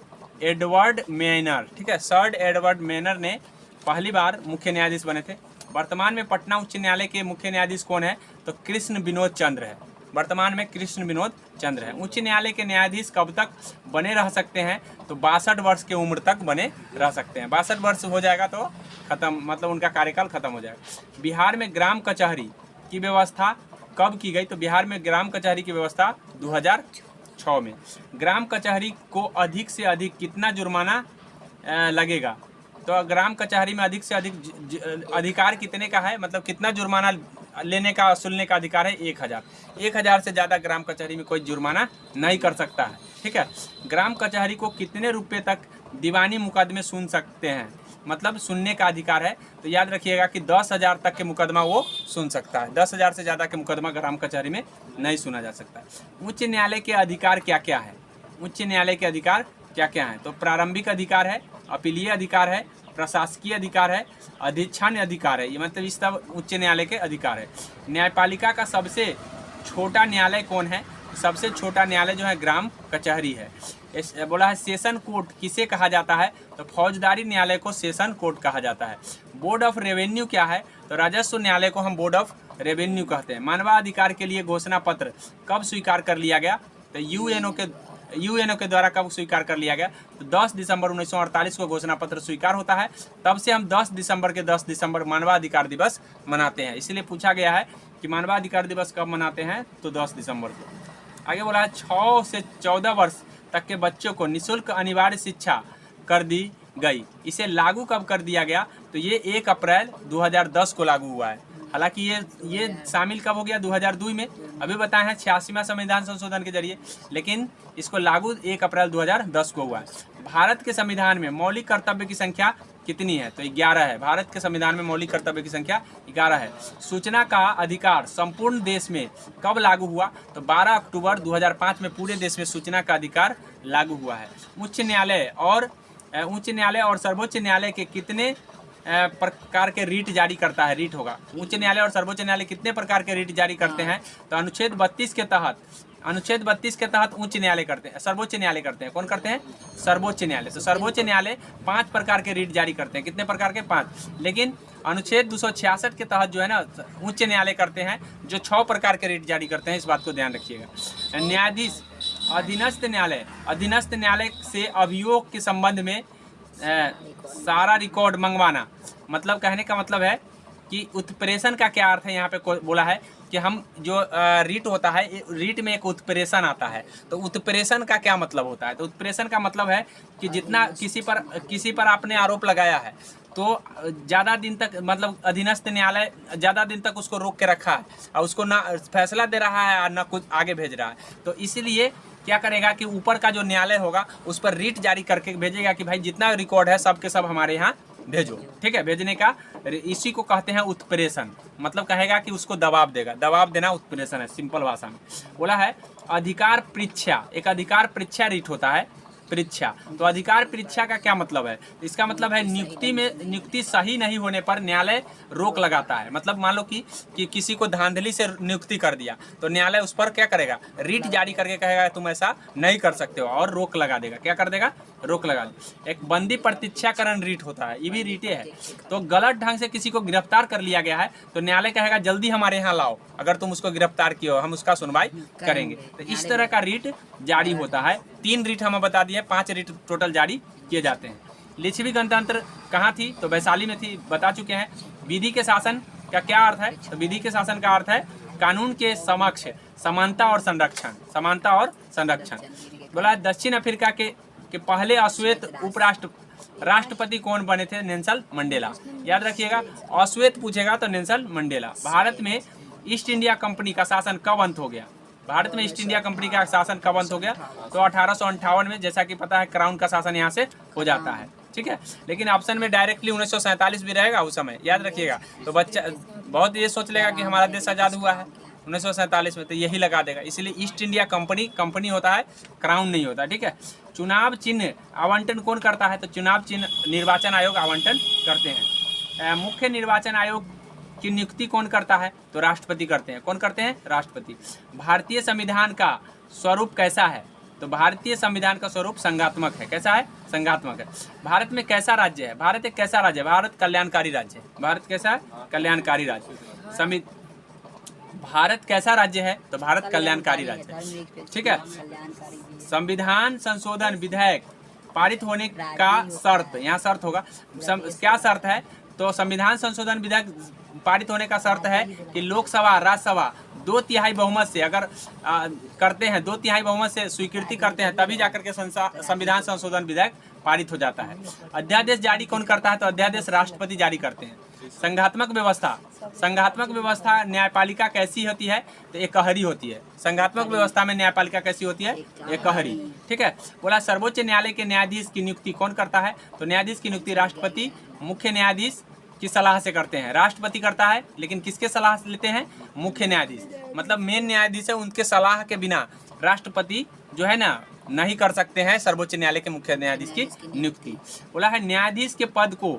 एडवर्ड मेनर, ठीक है, सर एडवर्ड मेनर ने पहली बार मुख्य न्यायाधीश बने थे। वर्तमान में पटना उच्च न्यायालय के मुख्य न्यायाधीश कौन है? तो कृष्ण विनोद चंद्र है। वर्तमान में कृष्ण विनोद चंद्र है। उच्च न्यायालय के न्यायाधीश कब तक बने रह सकते हैं? तो 62 वर्ष की उम्र तक बने रह सकते हैं। 62 वर्ष हो जाएगा तो खत्म, मतलब उनका कार्यकाल खत्म हो जाएगा। बिहार में ग्राम कचहरी की व्यवस्था कब की गई? तो बिहार में ग्राम कचहरी की व्यवस्था 2006 में। ग्राम कचहरी को अधिक से अधिक कितना जुर्माना लगेगा? तो ग्राम कचहरी में अधिक से अधिक अधिकार कितने का है? मतलब कितना जुर्माना लेने का, वसूलने का अधिकार है? 1000 से ज़्यादा ग्राम कचहरी में कोई जुर्माना नहीं कर सकता है, ठीक है। ग्राम कचहरी को कितने रुपए तक दीवानी मुकदमे सुन सकते हैं? मतलब सुनने का अधिकार है, तो याद रखिएगा कि 10,000 तक के मुकदमा वो सुन सकता है। 10,000 से ज़्यादा के मुकदमा ग्राम कचहरी में नहीं सुना जा सकता। उच्च न्यायालय के अधिकार क्या क्या है? उच्च न्यायालय के अधिकार क्या क्या हैं? तो प्रारंभिक अधिकार है, अपीलीय अधिकार है, प्रशासकीय अधिकार है, अधिष्ठान अधिकार है। ये मतलब इस सब उच्च न्यायालय के अधिकार है। न्यायपालिका का सबसे छोटा न्यायालय कौन है? सबसे छोटा न्यायालय जो है ग्राम कचहरी है। बोला है सेशन कोर्ट किसे कहा जाता है? तो फौजदारी न्यायालय को सेशन कोर्ट कहा जाता है। बोर्ड ऑफ रेवेन्यू क्या है? तो राजस्व न्यायालय को हम बोर्ड ऑफ रेवेन्यू कहते हैं। मानवाधिकार के लिए घोषणा पत्र कब स्वीकार कर लिया गया? तो यूएनओ के द्वारा कब स्वीकार कर लिया गया? तो 10 दिसंबर 1948 को घोषणा पत्र स्वीकार होता है। तब से हम 10 दिसंबर मानवाधिकार दिवस मनाते हैं। इसलिए पूछा गया है कि मानवाधिकार दिवस कब मनाते हैं? तो 10 दिसंबर को। आगे बोला है 6 से 14 वर्ष तक के बच्चों को निःशुल्क अनिवार्य शिक्षा कर दी गई। इसे लागू कब कर दिया गया? तो ये 1 अप्रैल 2010 को लागू हुआ है। हालांकि ये शामिल कब हो गया 2002 में, अभी बताए हैं 86वां संविधान संशोधन के जरिए, लेकिन इसको लागू 1 अप्रैल 2010 को हुआ। भारत के संविधान में मौलिक कर्तव्य की संख्या कितनी है? तो 11 है। भारत के संविधान में मौलिक कर्तव्य की संख्या 11 है। सूचना का अधिकार संपूर्ण देश में कब लागू हुआ? तो 12 अक्टूबर 2005 में पूरे देश में सूचना का अधिकार लागू हुआ है। उच्च न्यायालय और सर्वोच्च न्यायालय के कितने प्रकार के रीट जारी करता है? रीट होगा। उच्च न्यायालय और सर्वोच्च न्यायालय कितने प्रकार के रीट जारी करते हैं? तो अनुच्छेद 32 के तहत उच्च न्यायालय करते हैं, सर्वोच्च न्यायालय करते हैं। कौन करते हैं? सर्वोच्च न्यायालय। तो सर्वोच्च न्यायालय 5 प्रकार के रीट जारी करते हैं। कितने प्रकार के? 5। लेकिन अनुच्छेद 266 के तहत जो है ना उच्च न्यायालय करते हैं, जो 6 प्रकार के रीट जारी करते हैं। इस बात को ध्यान रखिएगा। न्यायाधीश अधीनस्थ न्यायालय से अभियोग के संबंध में सारा रिकॉर्ड मंगवाना। मतलब कहने का मतलब है कि उत्प्रेषण का क्या अर्थ है? यहाँ पे बोला है कि हम जो रीट होता है, रीट में एक उत्प्रेषण आता है। तो उत्प्रेषण का क्या मतलब होता है? तो उत्प्रेषण का मतलब है कि जितना किसी पर आपने आरोप लगाया है, तो ज़्यादा दिन तक, मतलब अधीनस्थ न्यायालय ज़्यादा दिन तक उसको रोक के रखा है और उसको ना फैसला दे रहा है और ना कुछ आगे भेज रहा है। तो इसीलिए क्या करेगा कि ऊपर का जो न्यायालय होगा उस पर रीट जारी करके भेजेगा कि भाई जितना रिकॉर्ड है सब के सब हमारे यहाँ भेजो। ठीक है, भेजने का इसी को कहते हैं उत्प्रेषण। मतलब कहेगा कि उसको दबाव देगा, दबाव देना उत्प्रेषण है सिंपल भाषा में। बोला है अधिकार परीक्षा, एक अधिकार परीक्षा रीट होता है, परीक्षा। तो अधिकार परीक्षा का क्या मतलब है? इसका मतलब है नियुक्ति सही नहीं होने पर न्यायालय रोक लगाता है। मतलब मान लो कि किसी को धांधली से नियुक्ति कर दिया, तो न्यायालय उस पर क्या करेगा? रीट जारी करके कहेगा तुम ऐसा नहीं कर सकते हो, और रोक लगा देगा। क्या कर देगा? रोक लगा देगा। एक बंदी प्रतीक्षाकरण रीट होता है, ये भी रीटे है। तो गलत ढंग से किसी को गिरफ्तार कर लिया गया है, तो न्यायालय कहेगा जल्दी हमारे यहाँ लाओ, अगर तुम उसको गिरफ्तार किए हो हम उसका सुनवाई करेंगे। तो इस तरह का रीट जारी होता है। 3 रीट हमें बता दिए, 5 रीट टोटल जारी किए जाते हैं। लिच्छवी गणतंत्र कहाँ थी? तो वैशाली में थी, बता चुके हैं। विधि के शासन का क्या अर्थ है? तो विधि के शासन का अर्थ है कानून के समक्ष समानता और संरक्षण। बोला है दक्षिण अफ्रीका के पहले अश्वेत राष्ट्रपति कौन बने थे? Nelson Mandela. याद रखिएगा, अश्वेत पूछेगा तो नेल्सन मंडेला। भारत में ईस्ट इंडिया कंपनी का शासन कब अंत हो गया? भारत में ईस्ट इंडिया कंपनी का शासन कब अंत हो गया? तो 1858 में। जैसा कि पता है क्राउन का शासन यहाँ से हो जाता है। ठीक है, लेकिन ऑप्शन में डायरेक्टली 1947 भी रहेगा उस समय, याद रखिएगा। तो बच्चा बहुत ये सोच लेगा कि हमारा देश आज़ाद हुआ है 1947 में, तो यही लगा देगा। इसलिए ईस्ट इंडिया कंपनी होता है, क्राउन नहीं होता। ठीक है, चुनाव चिन्ह आवंटन कौन करता है? तो चुनाव चिन्ह निर्वाचन आयोग आवंटन करते हैं। मुख्य निर्वाचन आयोग की नियुक्ति कौन करता है? तो राष्ट्रपति करते हैं। कौन करते हैं? राष्ट्रपति। भारतीय संविधान का स्वरूप कैसा है? तो भारतीय संविधान का स्वरूप संघात्मक है। कैसा है? संघात्मक है। भारत में कैसा राज्य है? भारत एक कैसा राज्य है? भारत कल्याणकारी राज्य है। भारत कैसा है? कल्याणकारी राज्य। भारत कैसा राज्य है? तो भारत कल्याणकारी राज्य है। ठीक है, संविधान संशोधन विधेयक पारित होने का शर्त, यहाँ शर्त होगा। क्या शर्त है? तो संविधान संशोधन विधेयक पारित होने का शर्त है कि लोकसभा राज्यसभा 2/3 बहुमत से अगर करते हैं, 2/3 बहुमत से स्वीकृति करते हैं, तभी जाकर के संविधान संशोधन विधेयक पारित हो जाता है। अध्यादेश जारी कौन करता है? तो अध्यादेश राष्ट्रपति जारी करते हैं। संघात्मक व्यवस्था न्यायपालिका कैसी होती है? तो एकहरी होती है। संघात्मक व्यवस्था में न्यायपालिका कैसी होती है? एकहरी। ठीक है, बोला सर्वोच्च न्यायालय के न्यायाधीश की नियुक्ति कौन करता है? तो न्यायाधीश की नियुक्ति राष्ट्रपति मुख्य न्यायाधीश की सलाह से करते हैं। राष्ट्रपति करता है, लेकिन किसके सलाह से लेते हैं? मुख्य न्यायाधीश। मतलब मेन न्यायाधीश है, उनके सलाह के बिना राष्ट्रपति जो है ना नहीं कर सकते हैं सर्वोच्च न्यायालय के मुख्य न्यायाधीश की नियुक्ति। बोला है न्यायाधीश के पद को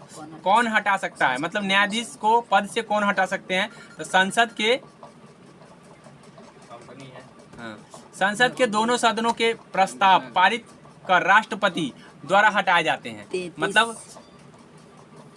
कौन हटा सकता है? मतलब न्यायाधीश को पद से कौन हटा सकते हैं? तो संसद के दोनों सदनों के प्रस्ताव पारित कर राष्ट्रपति द्वारा हटाए जाते हैं। मतलब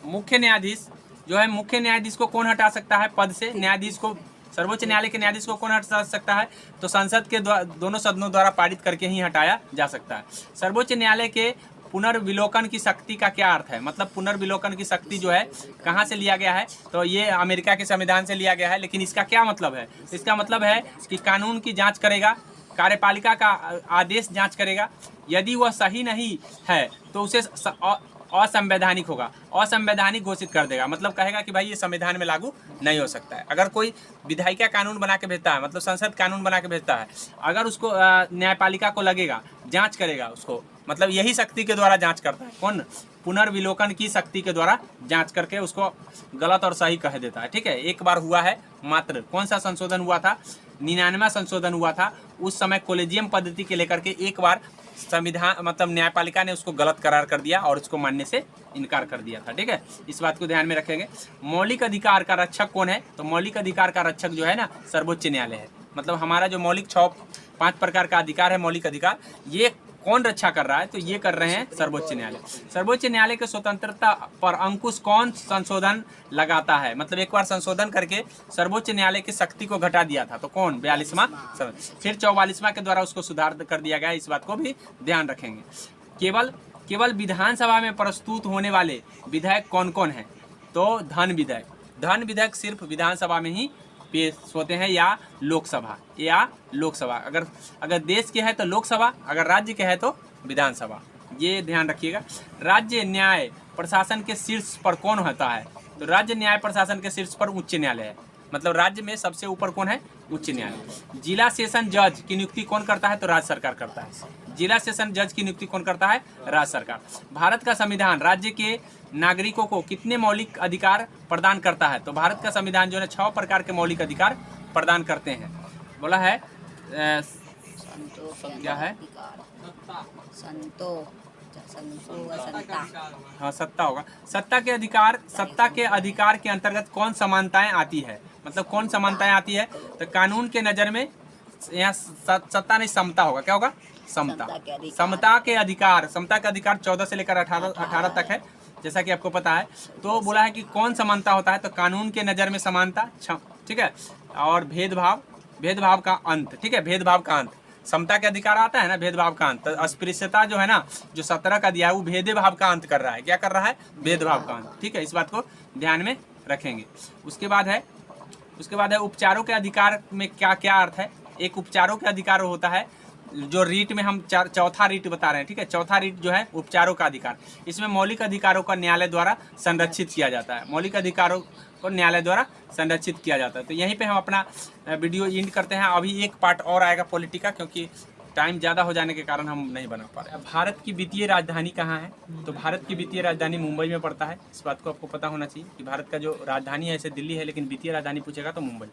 मुख्य न्यायाधीश जो है, मुख्य न्यायाधीश को कौन हटा सकता है पद से? न्यायाधीश को, सर्वोच्च न्यायालय के न्यायाधीश को कौन हटा सकता है? तो संसद के दोनों सदनों द्वारा पारित करके ही हटाया जा सकता है। सर्वोच्च न्यायालय के पुनर्विलोकन की शक्ति का क्या अर्थ है? मतलब पुनर्विलोकन की शक्ति जो है कहाँ से लिया गया है? तो ये अमेरिका के संविधान से लिया गया है। लेकिन इसका क्या मतलब है? इसका मतलब है कि कानून की जाँच करेगा, कार्यपालिका का आदेश जाँच करेगा, यदि वह सही नहीं है तो उसे असंवैधानिक होगा, असंवैधानिक घोषित कर देगा, मतलब कहेगा कि भाई ये संविधान में लागू नहीं हो सकता है। अगर कोई विधायिका कानून बना के भेजता है, मतलब संसद कानून बना के भेजता है, अगर उसको न्यायपालिका को लगेगा, जांच करेगा उसको, मतलब यही शक्ति के द्वारा जांच करता है, कौन, पुनर्विलोकन की शक्ति के द्वारा जांच करके उसको गलत और सही कह देता है। ठीक है, एक बार हुआ है मात्र, कौन सा संशोधन हुआ था, 99वां संशोधन हुआ था, उस समय कॉलेजियम पद्धति के लेकर के एक बार संविधान मतलब न्यायपालिका ने उसको गलत करार कर दिया और उसको मानने से इनकार कर दिया था। ठीक है, इस बात को ध्यान में रखेंगे। मौलिक अधिकार का रक्षक कौन है, तो मौलिक अधिकार का रक्षक जो है ना, सर्वोच्च न्यायालय है। मतलब हमारा जो मौलिक 5 प्रकार का अधिकार है, मौलिक अधिकार, ये कौन रक्षा कर रहा है, तो ये कर रहे हैं सर्वोच्च न्यायालय। सर्वोच्च न्यायालय के स्वतंत्रता पर अंकुश कौन संशोधन लगाता है, मतलब एक बार संशोधन करके सर्वोच्च न्यायालय की शक्ति को घटा दिया था, तो कौन, 42वां, फिर 44वां के द्वारा उसको सुधार कर दिया गया। इस बात को भी ध्यान रखेंगे। केवल विधानसभा में प्रस्तुत होने वाले विधेयक कौन कौन है, तो धन विधेयक सिर्फ विधानसभा में ही पेश होते हैं, या लोकसभा, अगर देश के है तो लोकसभा, अगर राज्य के है तो विधानसभा, ये ध्यान रखिएगा। राज्य न्याय प्रशासन के शीर्ष पर कौन होता है, तो राज्य न्याय प्रशासन के शीर्ष पर उच्च न्यायालय है, मतलब राज्य में सबसे ऊपर कौन है, उच्च न्यायालय। जिला सेशन जज की नियुक्ति कौन करता है, तो राज्य सरकार करता है। जिला सेशन जज की नियुक्ति कौन करता है, राज्य सरकार। भारत का संविधान राज्य के नागरिकों को कितने मौलिक अधिकार प्रदान करता है, तो भारत का संविधान जो है 6 प्रकार के मौलिक अधिकार प्रदान करते हैं। बोला है क्या है, हाँ सत्ता होगा। सत्ता के अधिकार के अंतर्गत कौन समानताएं आती है, मतलब कौन समानताएं आती है, तो कानून के नज़र में यहाँ सत्ता नहीं, समता होगा, क्या होगा, समता के अधिकार 14 से लेकर 18 तक है, जैसा कि आपको पता है। तो बोला है कि कौन समानता होता है, तो कानून के नज़र में समानता, ठीक है, और भेदभाव का अंत। ठीक है, भेदभाव का अंत, समता के अधिकार आता है ना, भेदभाव का अंत। अस्पृश्यता जो है ना, जो 17 का दिया है, वो भेदभाव का अंत कर रहा है, क्या कर रहा है, भेदभाव का अंत। ठीक है, इस बात को ध्यान में रखेंगे। उसके बाद है उपचारों के अधिकार में क्या क्या अर्थ है। एक उपचारों के अधिकार होता है जो रीट में हम चौथा रीट बता रहे हैं। ठीक है, चौथा रीट जो है उपचारों का अधिकार, इसमें मौलिक अधिकारों का न्यायालय द्वारा संरक्षित किया जाता है, मौलिक अधिकारों को न्यायालय द्वारा संरक्षित किया जाता है। तो यहीं पे हम अपना वीडियो एंड करते हैं। अभी एक पार्ट और आएगा पॉलिटी का, क्योंकि टाइम ज़्यादा हो जाने के कारण हम नहीं बना पा रहे। भारत की वित्तीय राजधानी कहाँ है, तो भारत की वित्तीय राजधानी मुंबई में पड़ता है। इस बात को आपको पता होना चाहिए कि भारत का जो राजधानी है ऐसे दिल्ली है, लेकिन वित्तीय राजधानी पूछेगा तो मुंबई।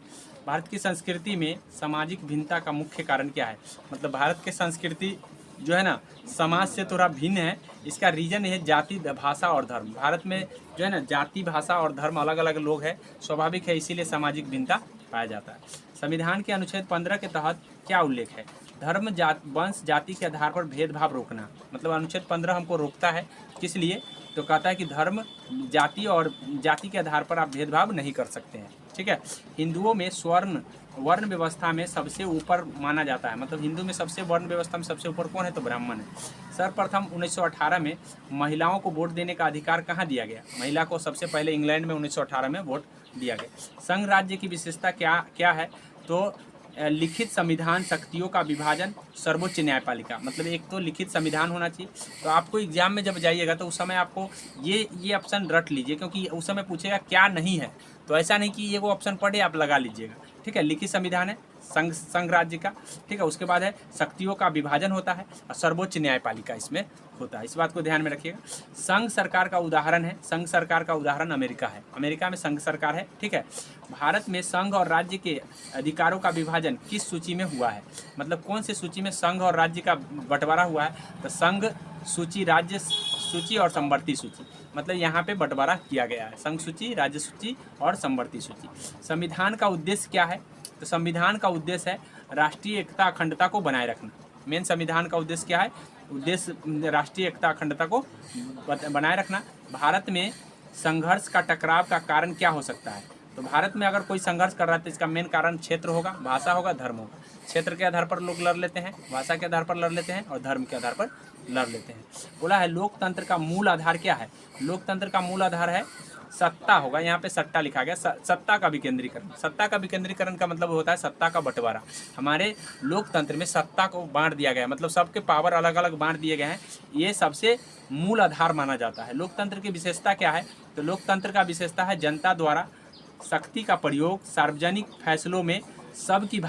भारत की संस्कृति में सामाजिक भिन्नता का मुख्य कारण क्या है, मतलब भारत की संस्कृति जो है ना समाज से थोड़ा भिन्न है। इसका रीजन है जाति, भाषा और धर्म। भारत में जो है ना जाति, भाषा और धर्म अलग अलग लोग हैं, स्वाभाविक है, इसीलिए सामाजिक भिन्नता पाया जाता है। संविधान के अनुच्छेद 15 के तहत क्या उल्लेख है, धर्म, वंश, जाति के आधार पर भेदभाव रोकना। मतलब अनुच्छेद 15 हमको रोकता है, किस लिए, तो कहता है कि धर्म, जाति और जाति के आधार पर आप भेदभाव नहीं कर सकते हैं। ठीक है, हिंदुओं में वर्ण व्यवस्था में सबसे ऊपर माना जाता है, मतलब हिंदू में सबसे वर्ण व्यवस्था में सबसे ऊपर कौन है, तो ब्राह्मण है। सर्वप्रथम 1918 में महिलाओं को वोट देने का अधिकार कहाँ दिया गया, महिला को सबसे पहले इंग्लैंड में 1918 में वोट दिया गया। संघ राज्य की विशेषता क्या है, तो लिखित संविधान, शक्तियों का विभाजन, सर्वोच्च न्यायपालिका। मतलब एक तो लिखित संविधान होना चाहिए। तो आपको एग्जाम में जब जाइएगा तो उस समय आपको ये ऑप्शन रट लीजिए, क्योंकि उस समय पूछेगा क्या नहीं है, तो ऐसा नहीं कि ये वो ऑप्शन पढ़े आप लगा लीजिएगा। ठीक है, लिखित संविधान है संघ राज्य का। ठीक है, उसके बाद है शक्तियों का विभाजन होता है और सर्वोच्च न्यायपालिका इसमें होता है। इस बात को ध्यान में रखिएगा। संघ सरकार का उदाहरण है, संघ सरकार का उदाहरण अमेरिका है, अमेरिका में संघ सरकार है। ठीक है, भारत में संघ और राज्य के अधिकारों का विभाजन किस सूची में हुआ है, मतलब कौन सी सूची में संघ और राज्य का बंटवारा हुआ है, तो संघ सूची, राज्य सूची और समवर्ती सूची, मतलब यहाँ पे बंटवारा किया गया है, संघ सूची, राज्य सूची और समवर्ती सूची। संविधान का उद्देश्य क्या है, तो संविधान का उद्देश्य है राष्ट्रीय एकता, अखंडता को बनाए रखना। मेन संविधान का उद्देश्य क्या है, उद्देश्य राष्ट्रीय एकता, अखंडता को बनाए रखना। भारत में संघर्ष का, टकराव का कारण क्या हो सकता है, तो भारत में अगर कोई संघर्ष कर रहा है तो इसका मेन कारण क्षेत्र होगा, भाषा होगा, धर्म होगा। क्षेत्र के आधार पर लोग लड़ लेते हैं, भाषा के आधार पर लड़ लेते हैं और धर्म के आधार पर लड़ लेते हैं। बोला है लोकतंत्र का मूल आधार क्या है, लोकतंत्र का मूल आधार है सत्ता होगा, यहाँ पे सट्टा लिखा गया, सत्ता का विकेंद्रीकरण। सत्ता का विकेंद्रीकरण का मतलब होता है सत्ता का बंटवारा। हमारे लोकतंत्र में सत्ता को बांट दिया गया है, मतलब सबके पावर अलग अलग बांट दिए गए हैं। ये सबसे मूल आधार माना जाता है। लोकतंत्र की विशेषता क्या है? तो लोकतंत्र का विशेषता है जनता द्वारा शक्ति का प्रयोग, सार्वजनिक फैसलों में सबकी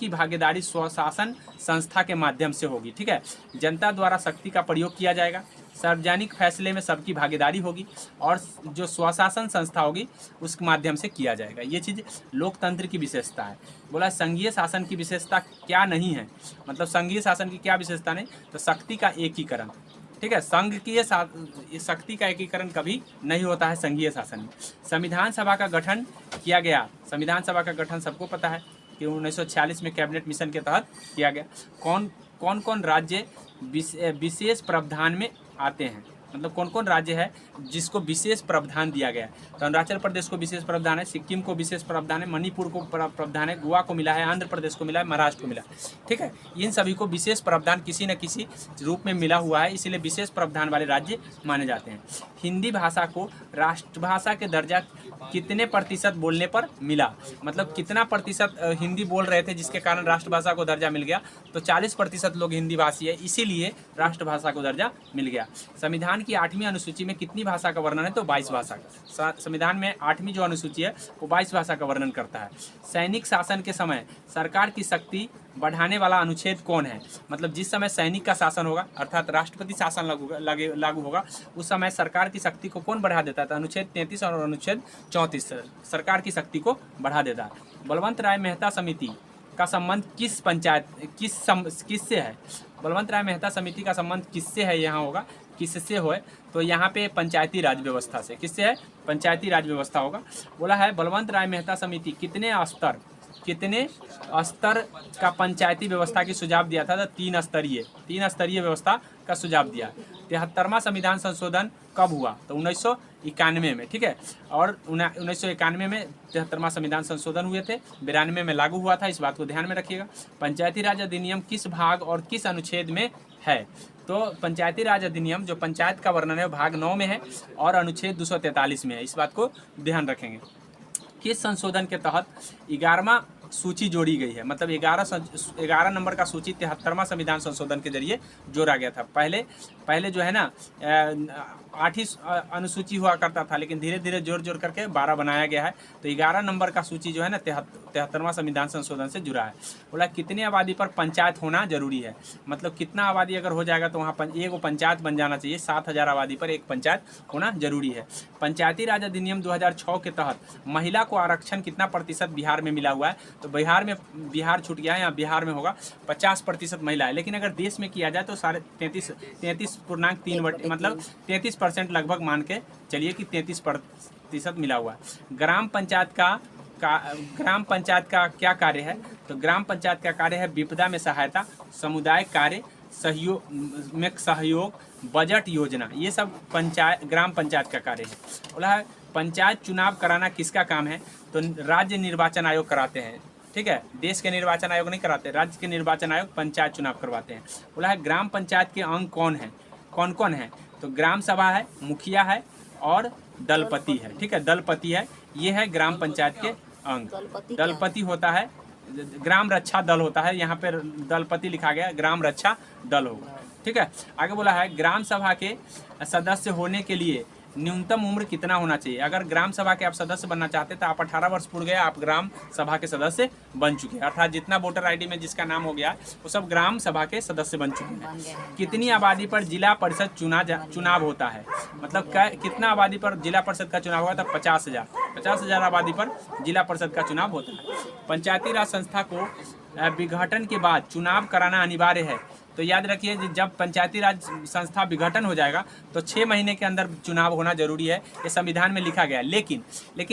भागीदारी स्वशासन संस्था के माध्यम से होगी। ठीक है, जनता द्वारा शक्ति का प्रयोग किया जाएगा, सार्वजनिक फैसले में सबकी भागीदारी होगी और जो स्वशासन संस्था होगी उसके माध्यम से किया जाएगा। ये चीज़ लोकतंत्र की विशेषता है। बोला संघीय शासन की विशेषता क्या नहीं है, मतलब संघीय शासन की क्या विशेषता नहीं, तो शक्ति का एकीकरण। ठीक है, संघ की शक्ति का एकीकरण कभी नहीं होता है संघीय शासन में। संविधान सभा का गठन किया गया। संविधान सभा का गठन सबको पता है कि 1946 में कैबिनेट मिशन के तहत किया गया। कौन कौन राज्य विशेष प्रावधान में आते हैं, मतलब कौन कौन राज्य है जिसको विशेष प्रावधान दिया गया है? तो अरुणाचल प्रदेश को विशेष प्रावधान है, सिक्किम को विशेष प्रावधान है, मणिपुर को प्रावधान है, गोवा को मिला है, आंध्र प्रदेश को मिला है, महाराष्ट्र को मिला है। ठीक है, इन सभी को विशेष प्रावधान किसी न किसी रूप में मिला हुआ है, इसीलिए विशेष प्रावधान वाले राज्य माने जाते हैं। हिंदी भाषा को राष्ट्रभाषा के दर्जा कितने प्रतिशत बोलने पर मिला, मतलब कितना प्रतिशत हिंदी बोल रहे थे जिसके कारण राष्ट्रभाषा को दर्जा मिल गया? तो 40% लोग हिंदी भाषी है, इसीलिए राष्ट्रभाषा को दर्जा मिल गया। संविधान की 8वीं अनुसूची में कितनी भाषा का वर्णन है? तो 22 भाषा का। संविधान में 8वीं जो अनुसूची है वो 22 भाषा का वर्णन करता है। सैनिक शासन के समय सरकार की शक्ति बढ़ाने वाला अनुच्छेद कौन है? मतलब जिस समय सैनिक का शासन होगा अर्थात राष्ट्रपति शासन लागू होगा उस समय सरकार की शक्ति को कौन बढ़ा देता है? तो अनुच्छेद 33 और अनुच्छेद 34 सरकार की शक्ति को बढ़ा देता है। बलवंत राय मेहता समिति का संबंध किससे है? बलवंत राय मेहता समिति का संबंध किससे है? यहाँ होगा किससे हो, तो यहाँ पे पंचायती राज व्यवस्था से। किससे है? पंचायती राज व्यवस्था होगा। बोला है बलवंत राय मेहता समिति कितने स्तर का पंचायती व्यवस्था की सुझाव दिया था? तो 3 स्तरीय व्यवस्था का सुझाव दिया। 73वां संविधान संशोधन कब हुआ? तो 1991 में। ठीक है, और 1991 में 73वां संविधान संशोधन हुए थे, 92 में लागू हुआ था, इस बात को ध्यान में रखिएगा। पंचायती राज अधिनियम किस भाग और किस अनुच्छेद में है? तो पंचायती राज अधिनियम जो पंचायत का वर्णन है भाग 9 में है और अनुच्छेद 243 में है, इस बात को ध्यान रखेंगे। किस संशोधन के तहत 11वां सूची जोड़ी गई है? मतलब 11 नंबर का सूची 73वां संविधान संशोधन के जरिए जोड़ा गया था। पहले जो है ना 8 अनुसूची हुआ करता था, लेकिन धीरे धीरे जोड़ करके 12 बनाया गया है। तो 11 नंबर का सूची जो है ना 73वां संविधान संशोधन से जुड़ा है। बोला कितनी आबादी पर पंचायत होना जरूरी है? मतलब कितना आबादी अगर हो जाएगा तो वहाँ एक पंचायत बन जाना चाहिए। 7000 आबादी पर एक पंचायत होना जरूरी है। पंचायती राज अधिनियम 2006 के तहत महिला को आरक्षण कितना प्रतिशत बिहार में मिला हुआ है? तो बिहार छूट गया है, यहाँ बिहार में होगा 50% महिला है, लेकिन अगर देश में किया जाए तो 33.3 मतलब 33% लगभग मान के चलिए कि 33% मिला हुआ है। ग्राम पंचायत का क्या कार्य है? तो ग्राम पंचायत का कार्य है विपदा में सहायता, समुदाय कार्य, सहयोग, बजट योजना, ये सब ग्राम पंचायत का कार्य है। बोला है पंचायत चुनाव कराना किसका काम है? तो राज्य निर्वाचन आयोग कराते हैं। ठीक है, देश के निर्वाचन आयोग नहीं कराते, राज्य के निर्वाचन आयोग पंचायत चुनाव करवाते हैं। बोला है ग्राम पंचायत के अंग कौन कौन है? तो ग्राम सभा है, मुखिया है और दलपति है। ठीक है, दलपति है, ये है ग्राम पंचायत के अंग। दलपति होता है, ग्राम रक्षा दल होता है, यहाँ पे दलपति लिखा गया, ग्राम रक्षा दल होगा। ठीक है, आगे बोला है ग्राम सभा के सदस्य होने के लिए न्यूनतम उम्र कितना होना चाहिए? अगर ग्राम सभा के आप सदस्य बनना चाहते हैं तो आप 18 वर्ष पूर्ण गए, आप ग्राम सभा के सदस्य बन चुके हैं। अर्थात जितना वोटर आईडी में जिसका नाम हो गया वो सब ग्राम सभा के सदस्य बन चुके हैं। कितनी आबादी पर जिला परिषद चुनाव होता है? मतलब कितना आबादी पर जिला परिषद का चुनाव होगा? तो 50,000 आबादी पर जिला परिषद का चुनाव होता है। पंचायती राज संस्था को विघटन के बाद चुनाव कराना अनिवार्य है। तो याद रखिए जब पंचायती राज संस्था विघटन हो जाएगा तो 6 महीने के अंदर चुनाव होना जरूरी है, ये संविधान में लिखा गया है। लेकिन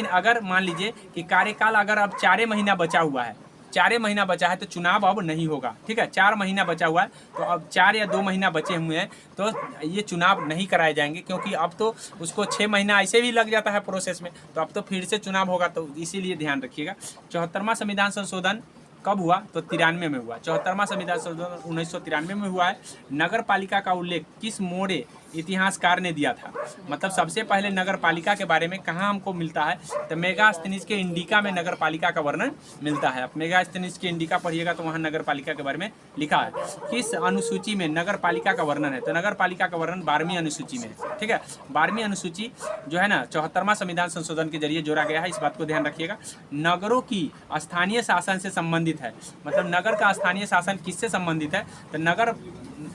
अगर मान लीजिए कि कार्यकाल अगर अब 4 महीना बचा हुआ है, 4 महीना बचा है तो चुनाव अब नहीं होगा। ठीक है, 4 महीना बचा हुआ है तो अब 4 या 2 महीना बचे हुए हैं तो ये चुनाव नहीं कराए जाएंगे, क्योंकि अब तो उसको 6 महीना ऐसे भी लग जाता है प्रोसेस में, तो अब तो फिर से चुनाव होगा, तो इसीलिए ध्यान रखिएगा। 74वां संविधान संशोधन कब हुआ? तो 93 में हुआ। 74वां संविधान संशोधन 1993 में हुआ है। नगर पालिका का उल्लेख किस मोड़े इतिहासकार ने दिया था। मतलब सबसे पहले नगर पालिका के बारे में कहाँ हमको मिलता है, तो मेगास्थनीज के इंडिका में नगर पालिका का वर्णन मिलता है। आप मेगास्थनीज के इंडिका पढ़िएगा तो वहाँ नगर पालिका के बारे में लिखा है। किस अनुसूची में नगर पालिका का वर्णन है, तो नगर पालिका का वर्णन 12वीं अनुसूची में है। ठीक है, 12वीं अनुसूची जो है ना 74वां संविधान संशोधन के जरिए जोड़ा गया है, इस बात को ध्यान रखिएगा। नगरों की स्थानीय शासन से संबंधित है, मतलब नगर का स्थानीय शासन किससे संबंधित है, तो नगर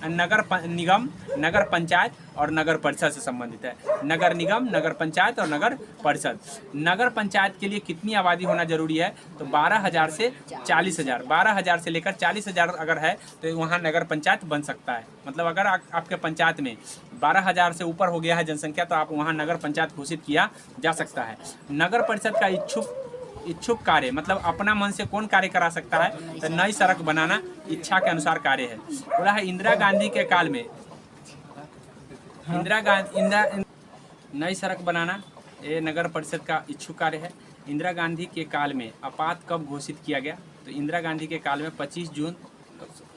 निगम, नगर पंचायत और नगर परिषद से संबंधित है। नगर निगम, नगर पंचायत और नगर परिषद। नगर पंचायत के लिए कितनी आबादी होना जरूरी है, तो 12,000 से 40,000, 12,000 से लेकर 40,000 अगर है तो वहाँ नगर पंचायत बन सकता है। मतलब अगर आपके पंचायत में 12,000 से ऊपर हो गया है जनसंख्या तो आप वहाँ नगर पंचायत घोषित किया जा सकता है। नगर परिषद का इच्छुक कार्य, मतलब अपना मन से कौन कार्य करा सकता है, तो नई सड़क बनाना इच्छा के अनुसार कार्य है। बोला है इंदिरा गांधी के काल में नई सड़क बनाना ये नगर परिषद का इच्छुक कार्य है। इंदिरा गांधी के काल में आपात कब घोषित किया गया, तो इंदिरा गांधी के काल में 25 जून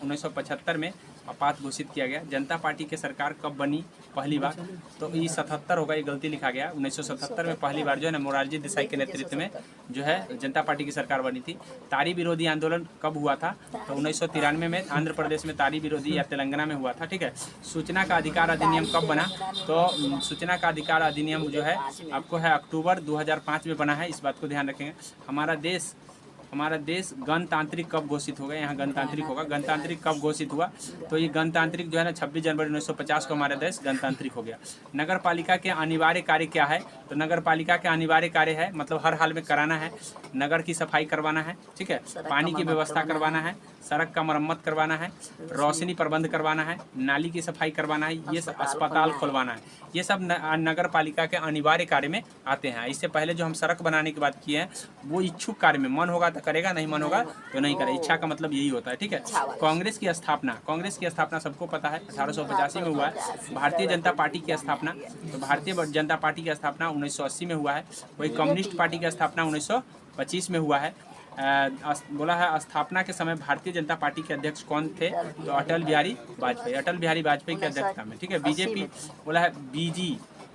1975 में आपात घोषित किया गया। जनता पार्टी की सरकार कब बनी पहली बार, तो ये 77 होगा, ये गलती लिखा गया। 1977 में पहली बार जो है ना मोरारजी देसाई के नेतृत्व में जो है जनता पार्टी की सरकार बनी थी। तारी विरोधी आंदोलन कब हुआ था, तो 1993 में आंध्र प्रदेश में तारी विरोधी या तेलंगाना में हुआ था। ठीक है, सूचना का अधिकार अधिनियम कब बना, तो सूचना का अधिकार अधिनियम जो है आपको है अक्टूबर 2005 में बना है, इस बात को ध्यान रखेंगे। हमारा देश गणतांत्रिक कब घोषित होगा, यहाँ गणतांत्रिक होगा। गणतांत्रिक कब घोषित हुआ, तो ये गणतांत्रिक जो है ना 26 जनवरी 1950 को हमारा देश गणतांत्रिक हो गया। नगर पालिका के अनिवार्य कार्य क्या है, तो नगर पालिका के अनिवार्य कार्य है मतलब हर हाल में कराना है, नगर की सफाई करवाना है, ठीक है, पानी की व्यवस्था करवाना है, सड़क का मरम्मत करवाना है, रोशनी प्रबंध करवाना है, नाली की सफाई करवाना है, ये सब अस्पताल खुलवाना है, ये सब नगर पालिका के अनिवार्य कार्य में आते हैं। इससे पहले जो हम सड़क बनाने की बात किए हैं वो इच्छुक कार्य में, मन होगा तो करेगा, नहीं मन होगा तो नहीं करेगा। इच्छा का मतलब यही होता है। ठीक है, कांग्रेस की स्थापना सबको पता है 1885 में हुआ है। भारतीय जनता पार्टी की स्थापना, तो भारतीय जनता पार्टी की स्थापना 1980 में हुआ है। वही कम्युनिस्ट पार्टी की स्थापना 1925 में हुआ है। बोला है स्थापना के समय भारतीय जनता पार्टी के अध्यक्ष कौन थे, तो अटल बिहारी वाजपेयी की अध्यक्षता में। ठीक है, बीजेपी बोला है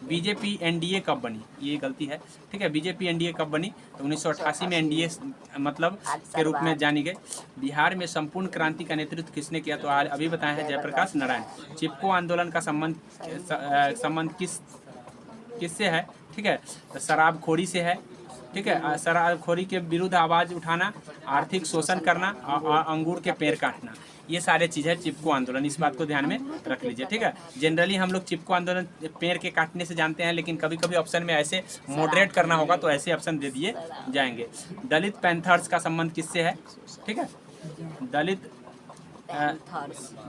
बीजेपी एनडीए कब बनी, ये गलती है। ठीक है, बीजेपी एनडीए कब बनी, तो 1988 में एनडीए मतलब के रूप में जानी गई। बिहार में संपूर्ण क्रांति का नेतृत्व किसने किया, तो अभी बताया है जयप्रकाश नारायण। चिपको आंदोलन का संबंध किससे है, ठीक है, तो शराबखोरी से है। ठीक है, शराबखोरी के विरुद्ध आवाज़ उठाना, आर्थिक शोषण करना और अंगूर के पेड़ काटना, ये सारे चीज़ है चिपको आंदोलन, इस बात को ध्यान में रख लीजिए। ठीक है, जनरली हम लोग चिपको आंदोलन पेड़ के काटने से जानते हैं, लेकिन कभी कभी ऑप्शन में ऐसे मॉडरेट करना होगा तो ऐसे ऑप्शन दे दिए जाएंगे। दलित पैंथर्स का संबंध किससे है, ठीक है,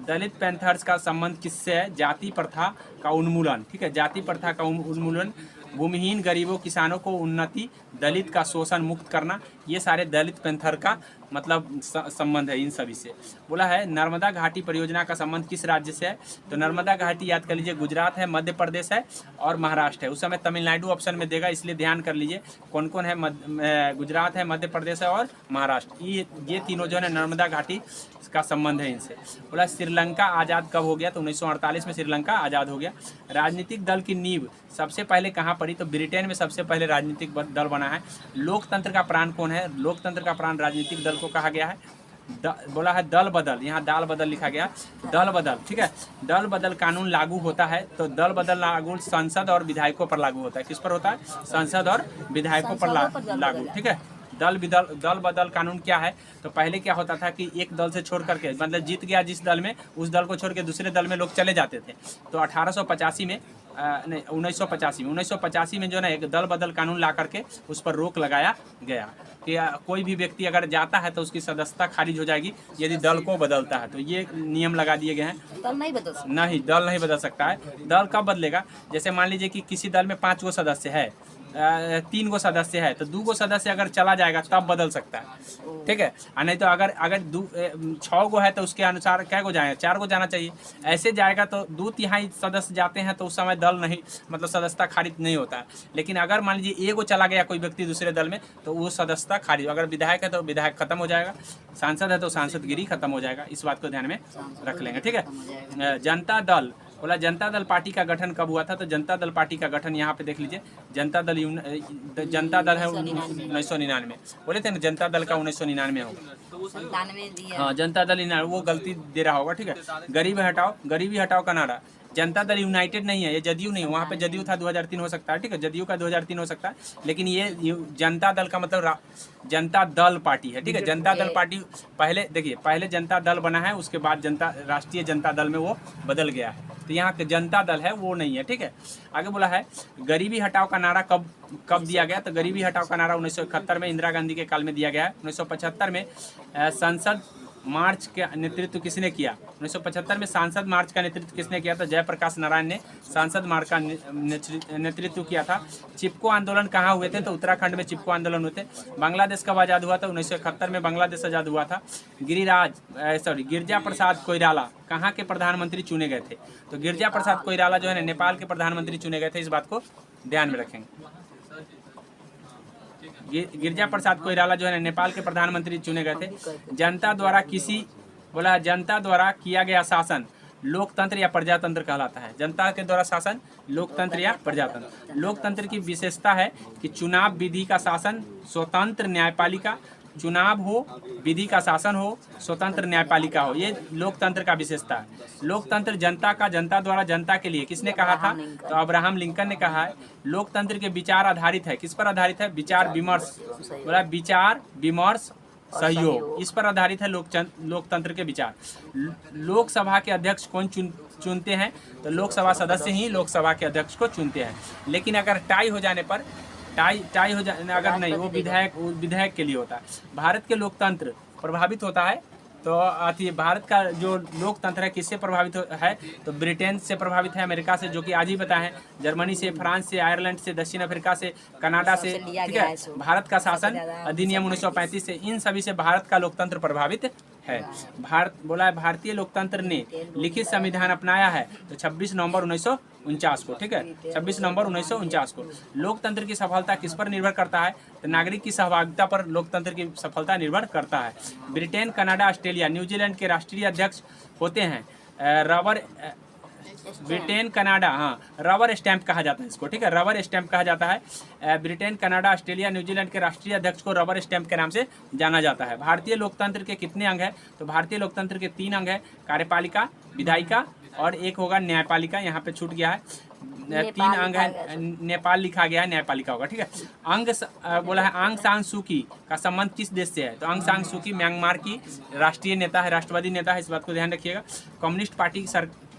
दलित पैंथर्स का संबंध किससे है, जाति प्रथा का उन्मूलन। ठीक है, जाति प्रथा का उन्मूलन, भूमिहीन गरीबों किसानों को उन्नति, दलित का शोषण मुक्त करना, ये सारे दलित पैंथर का मतलब संबंध है इन सभी से। बोला है नर्मदा घाटी परियोजना का संबंध किस राज्य से है, तो नर्मदा घाटी याद कर लीजिए गुजरात है, मध्य प्रदेश है और महाराष्ट्र है। उस समय तमिलनाडु ऑप्शन में देगा, इसलिए ध्यान कर लीजिए कौन कौन है, गुजरात है, मध्य प्रदेश है और महाराष्ट्र, ये तीनों जो है नर्मदा घाटी का संबंध है इनसे। बोला श्रीलंका आज़ाद कब हो गया, तो 1948 में श्रीलंका आज़ाद हो गया। राजनीतिक दल की नींव सबसे पहले कहाँ पड़ी, तो ब्रिटेन में सबसे पहले राजनीतिक दल बना है। लोकतंत्र का प्राण कौन है, लोकतंत्र का प्राण राजनीतिक दल को कहा गया है। बोला है दल बदल, यहाँ दाल बदल लिखा गया, दल बदल। ठीक है, दल बदल कानून लागू होता है, तो दल बदल लागू संसद और विधायकों पर लागू होता है। किस पर होता है, संसद और विधायकों पर लागू। ठीक है, दल बदल कानून क्या है, तो पहले क्या होता था कि एक दल से छोड़ करके मतलब जीत गया जिस दल में, उस दल को छोड़ के दूसरे दल में लोग चले जाते थे। तो 1985 में जो है ना एक दल बदल कानून ला करके उस पर रोक लगाया गया कि कोई भी व्यक्ति अगर जाता है तो उसकी सदस्यता खारिज हो जाएगी यदि दल को बदलता है। तो ये नियम लगा दिए गए हैं। दल नहीं बदल सकता, दल नहीं बदल सकता है। दल कब बदलेगा, जैसे मान लीजिए कि किसी दल में 5 गो सदस्य है, 3 गो सदस्य है, तो 2 गो सदस्य अगर चला जाएगा तब बदल सकता है। ठीक है, नहीं तो अगर 6 गो है तो उसके अनुसार क्या गो जाएगा, 4 गो जाना चाहिए। ऐसे जाएगा तो 2/3 सदस्य जाते हैं तो उस समय दल नहीं मतलब सदस्यता खारिज नहीं होता है। लेकिन अगर मान लीजिए 1 गो चला गया कोई व्यक्ति दूसरे दल में तो वो सदस्यता खारिज, अगर विधायक है तो विधायक खत्म हो जाएगा, सांसद है तो सांसदगिरी खत्म हो जाएगा। इस बात को ध्यान में रख लेंगे। ठीक है, जनता दल बोला जनता दल पार्टी का गठन कब हुआ था, तो जनता दल पार्टी का गठन यहाँ पे देख लीजिए, जनता दल है 1999। बोले थे ना जनता दल का 1999 होगा। हाँ जनता दल वो गलती दे रहा होगा, ठीक है। गरीबी हटाओ का नारा, जनता दल यूनाइटेड नहीं है, ये जदयू नहीं है। वहाँ पे जदयू था 2003 हो सकता है, ठीक है, जदयू का 2003 हो सकता है, लेकिन ये जनता दल का मतलब जनता दल पार्टी है, ठीक है। जनता दल पार्टी पहले देखिए, पहले जनता दल बना है, उसके बाद राष्ट्रीय जनता दल में वो बदल गया है, तो यहाँ जनता दल है वो नहीं है, ठीक है। आगे बोला है गरीबी हटाओ का नारा कब दिया गया, तो गरीबी हटाओ का नारा 1971 में इंदिरा गांधी के काल में दिया गया है। 1975 में संसद मार्च का नेतृत्व किसने किया, 1975 में सांसद मार्च का नेतृत्व किसने किया था, जयप्रकाश नारायण ने सांसद मार्च का नेतृत्व किया था। चिपको आंदोलन कहाँ हुए थे, तो उत्तराखंड में चिपको आंदोलन हुए थे। बांग्लादेश कब आज़ाद हुआ था, 1971 में बांग्लादेश आज़ाद हुआ था। गिरजा प्रसाद कोइराला कहाँ के प्रधानमंत्री चुने गए थे, तो गिरजा प्रसाद कोइराला जो है ना नेपाल के प्रधानमंत्री चुने गए थे, इस बात को ध्यान में रखेंगे। गिरजा प्रसाद कोइराला जो है नेपाल के प्रधानमंत्री चुने गए थे। जनता द्वारा किया गया शासन लोकतंत्र या प्रजातंत्र कहलाता है। जनता के द्वारा शासन लोकतंत्र या प्रजातंत्र। लोकतंत्र की विशेषता है कि चुनाव विधि का शासन, स्वतंत्र न्यायपालिका, चुनाव हो, विधि का शासन हो, स्वतंत्र न्यायपालिका हो, ये लोकतंत्र का विशेषता है। लोकतंत्र जनता का, जनता द्वारा जनता के लिए, किसने कहा था, तो अब्राहम लिंकन ने कहा है। लोकतंत्र के विचार आधारित है, किस पर आधारित है, विचार विमर्श, बोला विचार विमर्श सहयोग, इस पर आधारित है लोकतंत्र के विचार। लोकसभा के अध्यक्ष कौन चुनते हैं, तो लोकसभा सदस्य ही लोकसभा के अध्यक्ष को चुनते हैं। लेकिन अगर टाई हो जाने पर अगर नहीं, वो विधायक के लिए होता है। भारत के लोकतंत्र प्रभावित होता है, तो भारत का जो लोकतंत्र है किससे प्रभावित है, तो ब्रिटेन से प्रभावित है, अमेरिका से, जो कि आज ही बताए हैं, जर्मनी से, फ्रांस से, आयरलैंड से, दक्षिण अफ्रीका से, कनाडा से, ठीक है। भारत का शासन अधिनियम 1935 से, इन सभी से भारत का लोकतंत्र प्रभावित है। भारतीय लोकतंत्र ने लिखित संविधान अपनाया है, तो 26 नवंबर 1949 को, ठीक है, 26 नवंबर 1949 को। लोकतंत्र की सफलता किस पर निर्भर करता है, तो नागरिक की सहभागिता पर लोकतंत्र की सफलता निर्भर करता है। ब्रिटेन, कनाडा, ऑस्ट्रेलिया, न्यूजीलैंड के राष्ट्रीय अध्यक्ष होते हैं ब्रिटेन, कनाडा, हाँ, रबर स्टैंप कहा जाता है इसको, ठीक है, रबर स्टैंप कहा जाता है। ब्रिटेन, कनाडा, ऑस्ट्रेलिया, न्यूजीलैंड के राष्ट्रीय अध्यक्ष को रबर स्टैंप के नाम से जाना जाता है। भारतीय लोकतंत्र के कितने अंग हैं, तो भारतीय लोकतंत्र के 3 अंग हैं, कार्यपालिका, विधायिका और एक होगा न्यायपालिका। यहाँ पे छूट गया है, 3 अंग है, नेपाल लिखा गया है, न्यायपालिका होगा, ठीक है। बोला है आंग सान सू की का संबंध किस देश से है, तो आंग सान सू की म्यांमार की राष्ट्रीय नेता है, राष्ट्रवादी नेता है, इस बात को ध्यान रखिएगा। कम्युनिस्ट पार्टी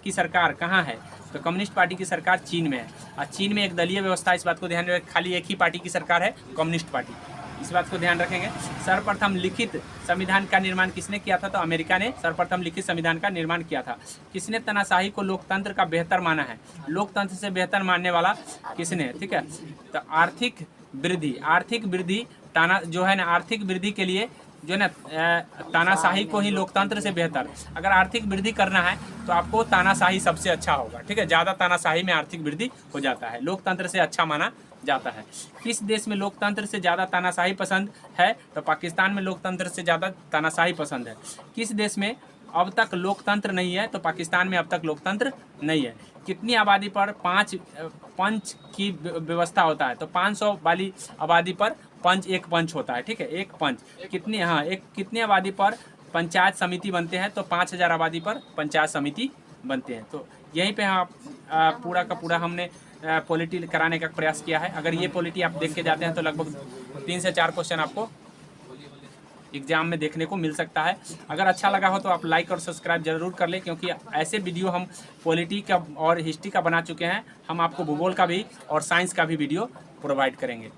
की सरकार कहाँ है, तो कम्युनिस्ट पार्टी की सरकार चीन में है, और चीन में एक दलीय व्यवस्था, इस बात को ध्यान रखें, खाली एक ही पार्टी की सरकार है, कम्युनिस्ट पार्टी, इस बात को ध्यान रखेंगे। सर्वप्रथम लिखित संविधान का निर्माण किसने किया था, तो अमेरिका ने सर्वप्रथम लिखित संविधान का निर्माण किया था। किसने तानाशाही को लोकतंत्र का बेहतर माना है, लोकतंत्र से बेहतर मानने वाला किसने, ठीक है। तो आर्थिक वृद्धि जो है ना, आर्थिक वृद्धि के लिए जो है ना, तानाशाही को ही लोकतंत्र से बेहतर, अगर आर्थिक वृद्धि करना है तो आपको तानाशाही सबसे अच्छा होगा, ठीक है। ज़्यादा तानाशाही में आर्थिक वृद्धि हो जाता है, लोकतंत्र से अच्छा माना जाता है। किस देश में लोकतंत्र से ज़्यादा तानाशाही पसंद है, तो पाकिस्तान में लोकतंत्र से ज़्यादा तानाशाही पसंद है। किस देश में अब तक लोकतंत्र नहीं है, तो पाकिस्तान में अब तक लोकतंत्र नहीं है। कितनी आबादी पर 5 पंच की व्यवस्था होता है, तो 500 वाली आबादी पर एक पंच होता है, ठीक है, एक पंच। कितनी आबादी पर पंचायत समिति बनते हैं, तो 5000 आबादी पर पंचायत समिति बनते हैं। तो यहीं पे हम पूरा का पूरा हमने पॉलिटी कराने का प्रयास किया है। अगर ये पॉलिटी आप देख के जाते हैं तो लगभग 3 से 4 क्वेश्चन आपको एग्जाम में देखने को मिल सकता है। अगर अच्छा लगा हो तो आप लाइक और सब्सक्राइब जरूर कर लें, क्योंकि ऐसे वीडियो हम पॉलिटी का और हिस्ट्री का बना चुके हैं। हम आपको भूगोल का भी और साइंस का भी वीडियो प्रोवाइड करेंगे।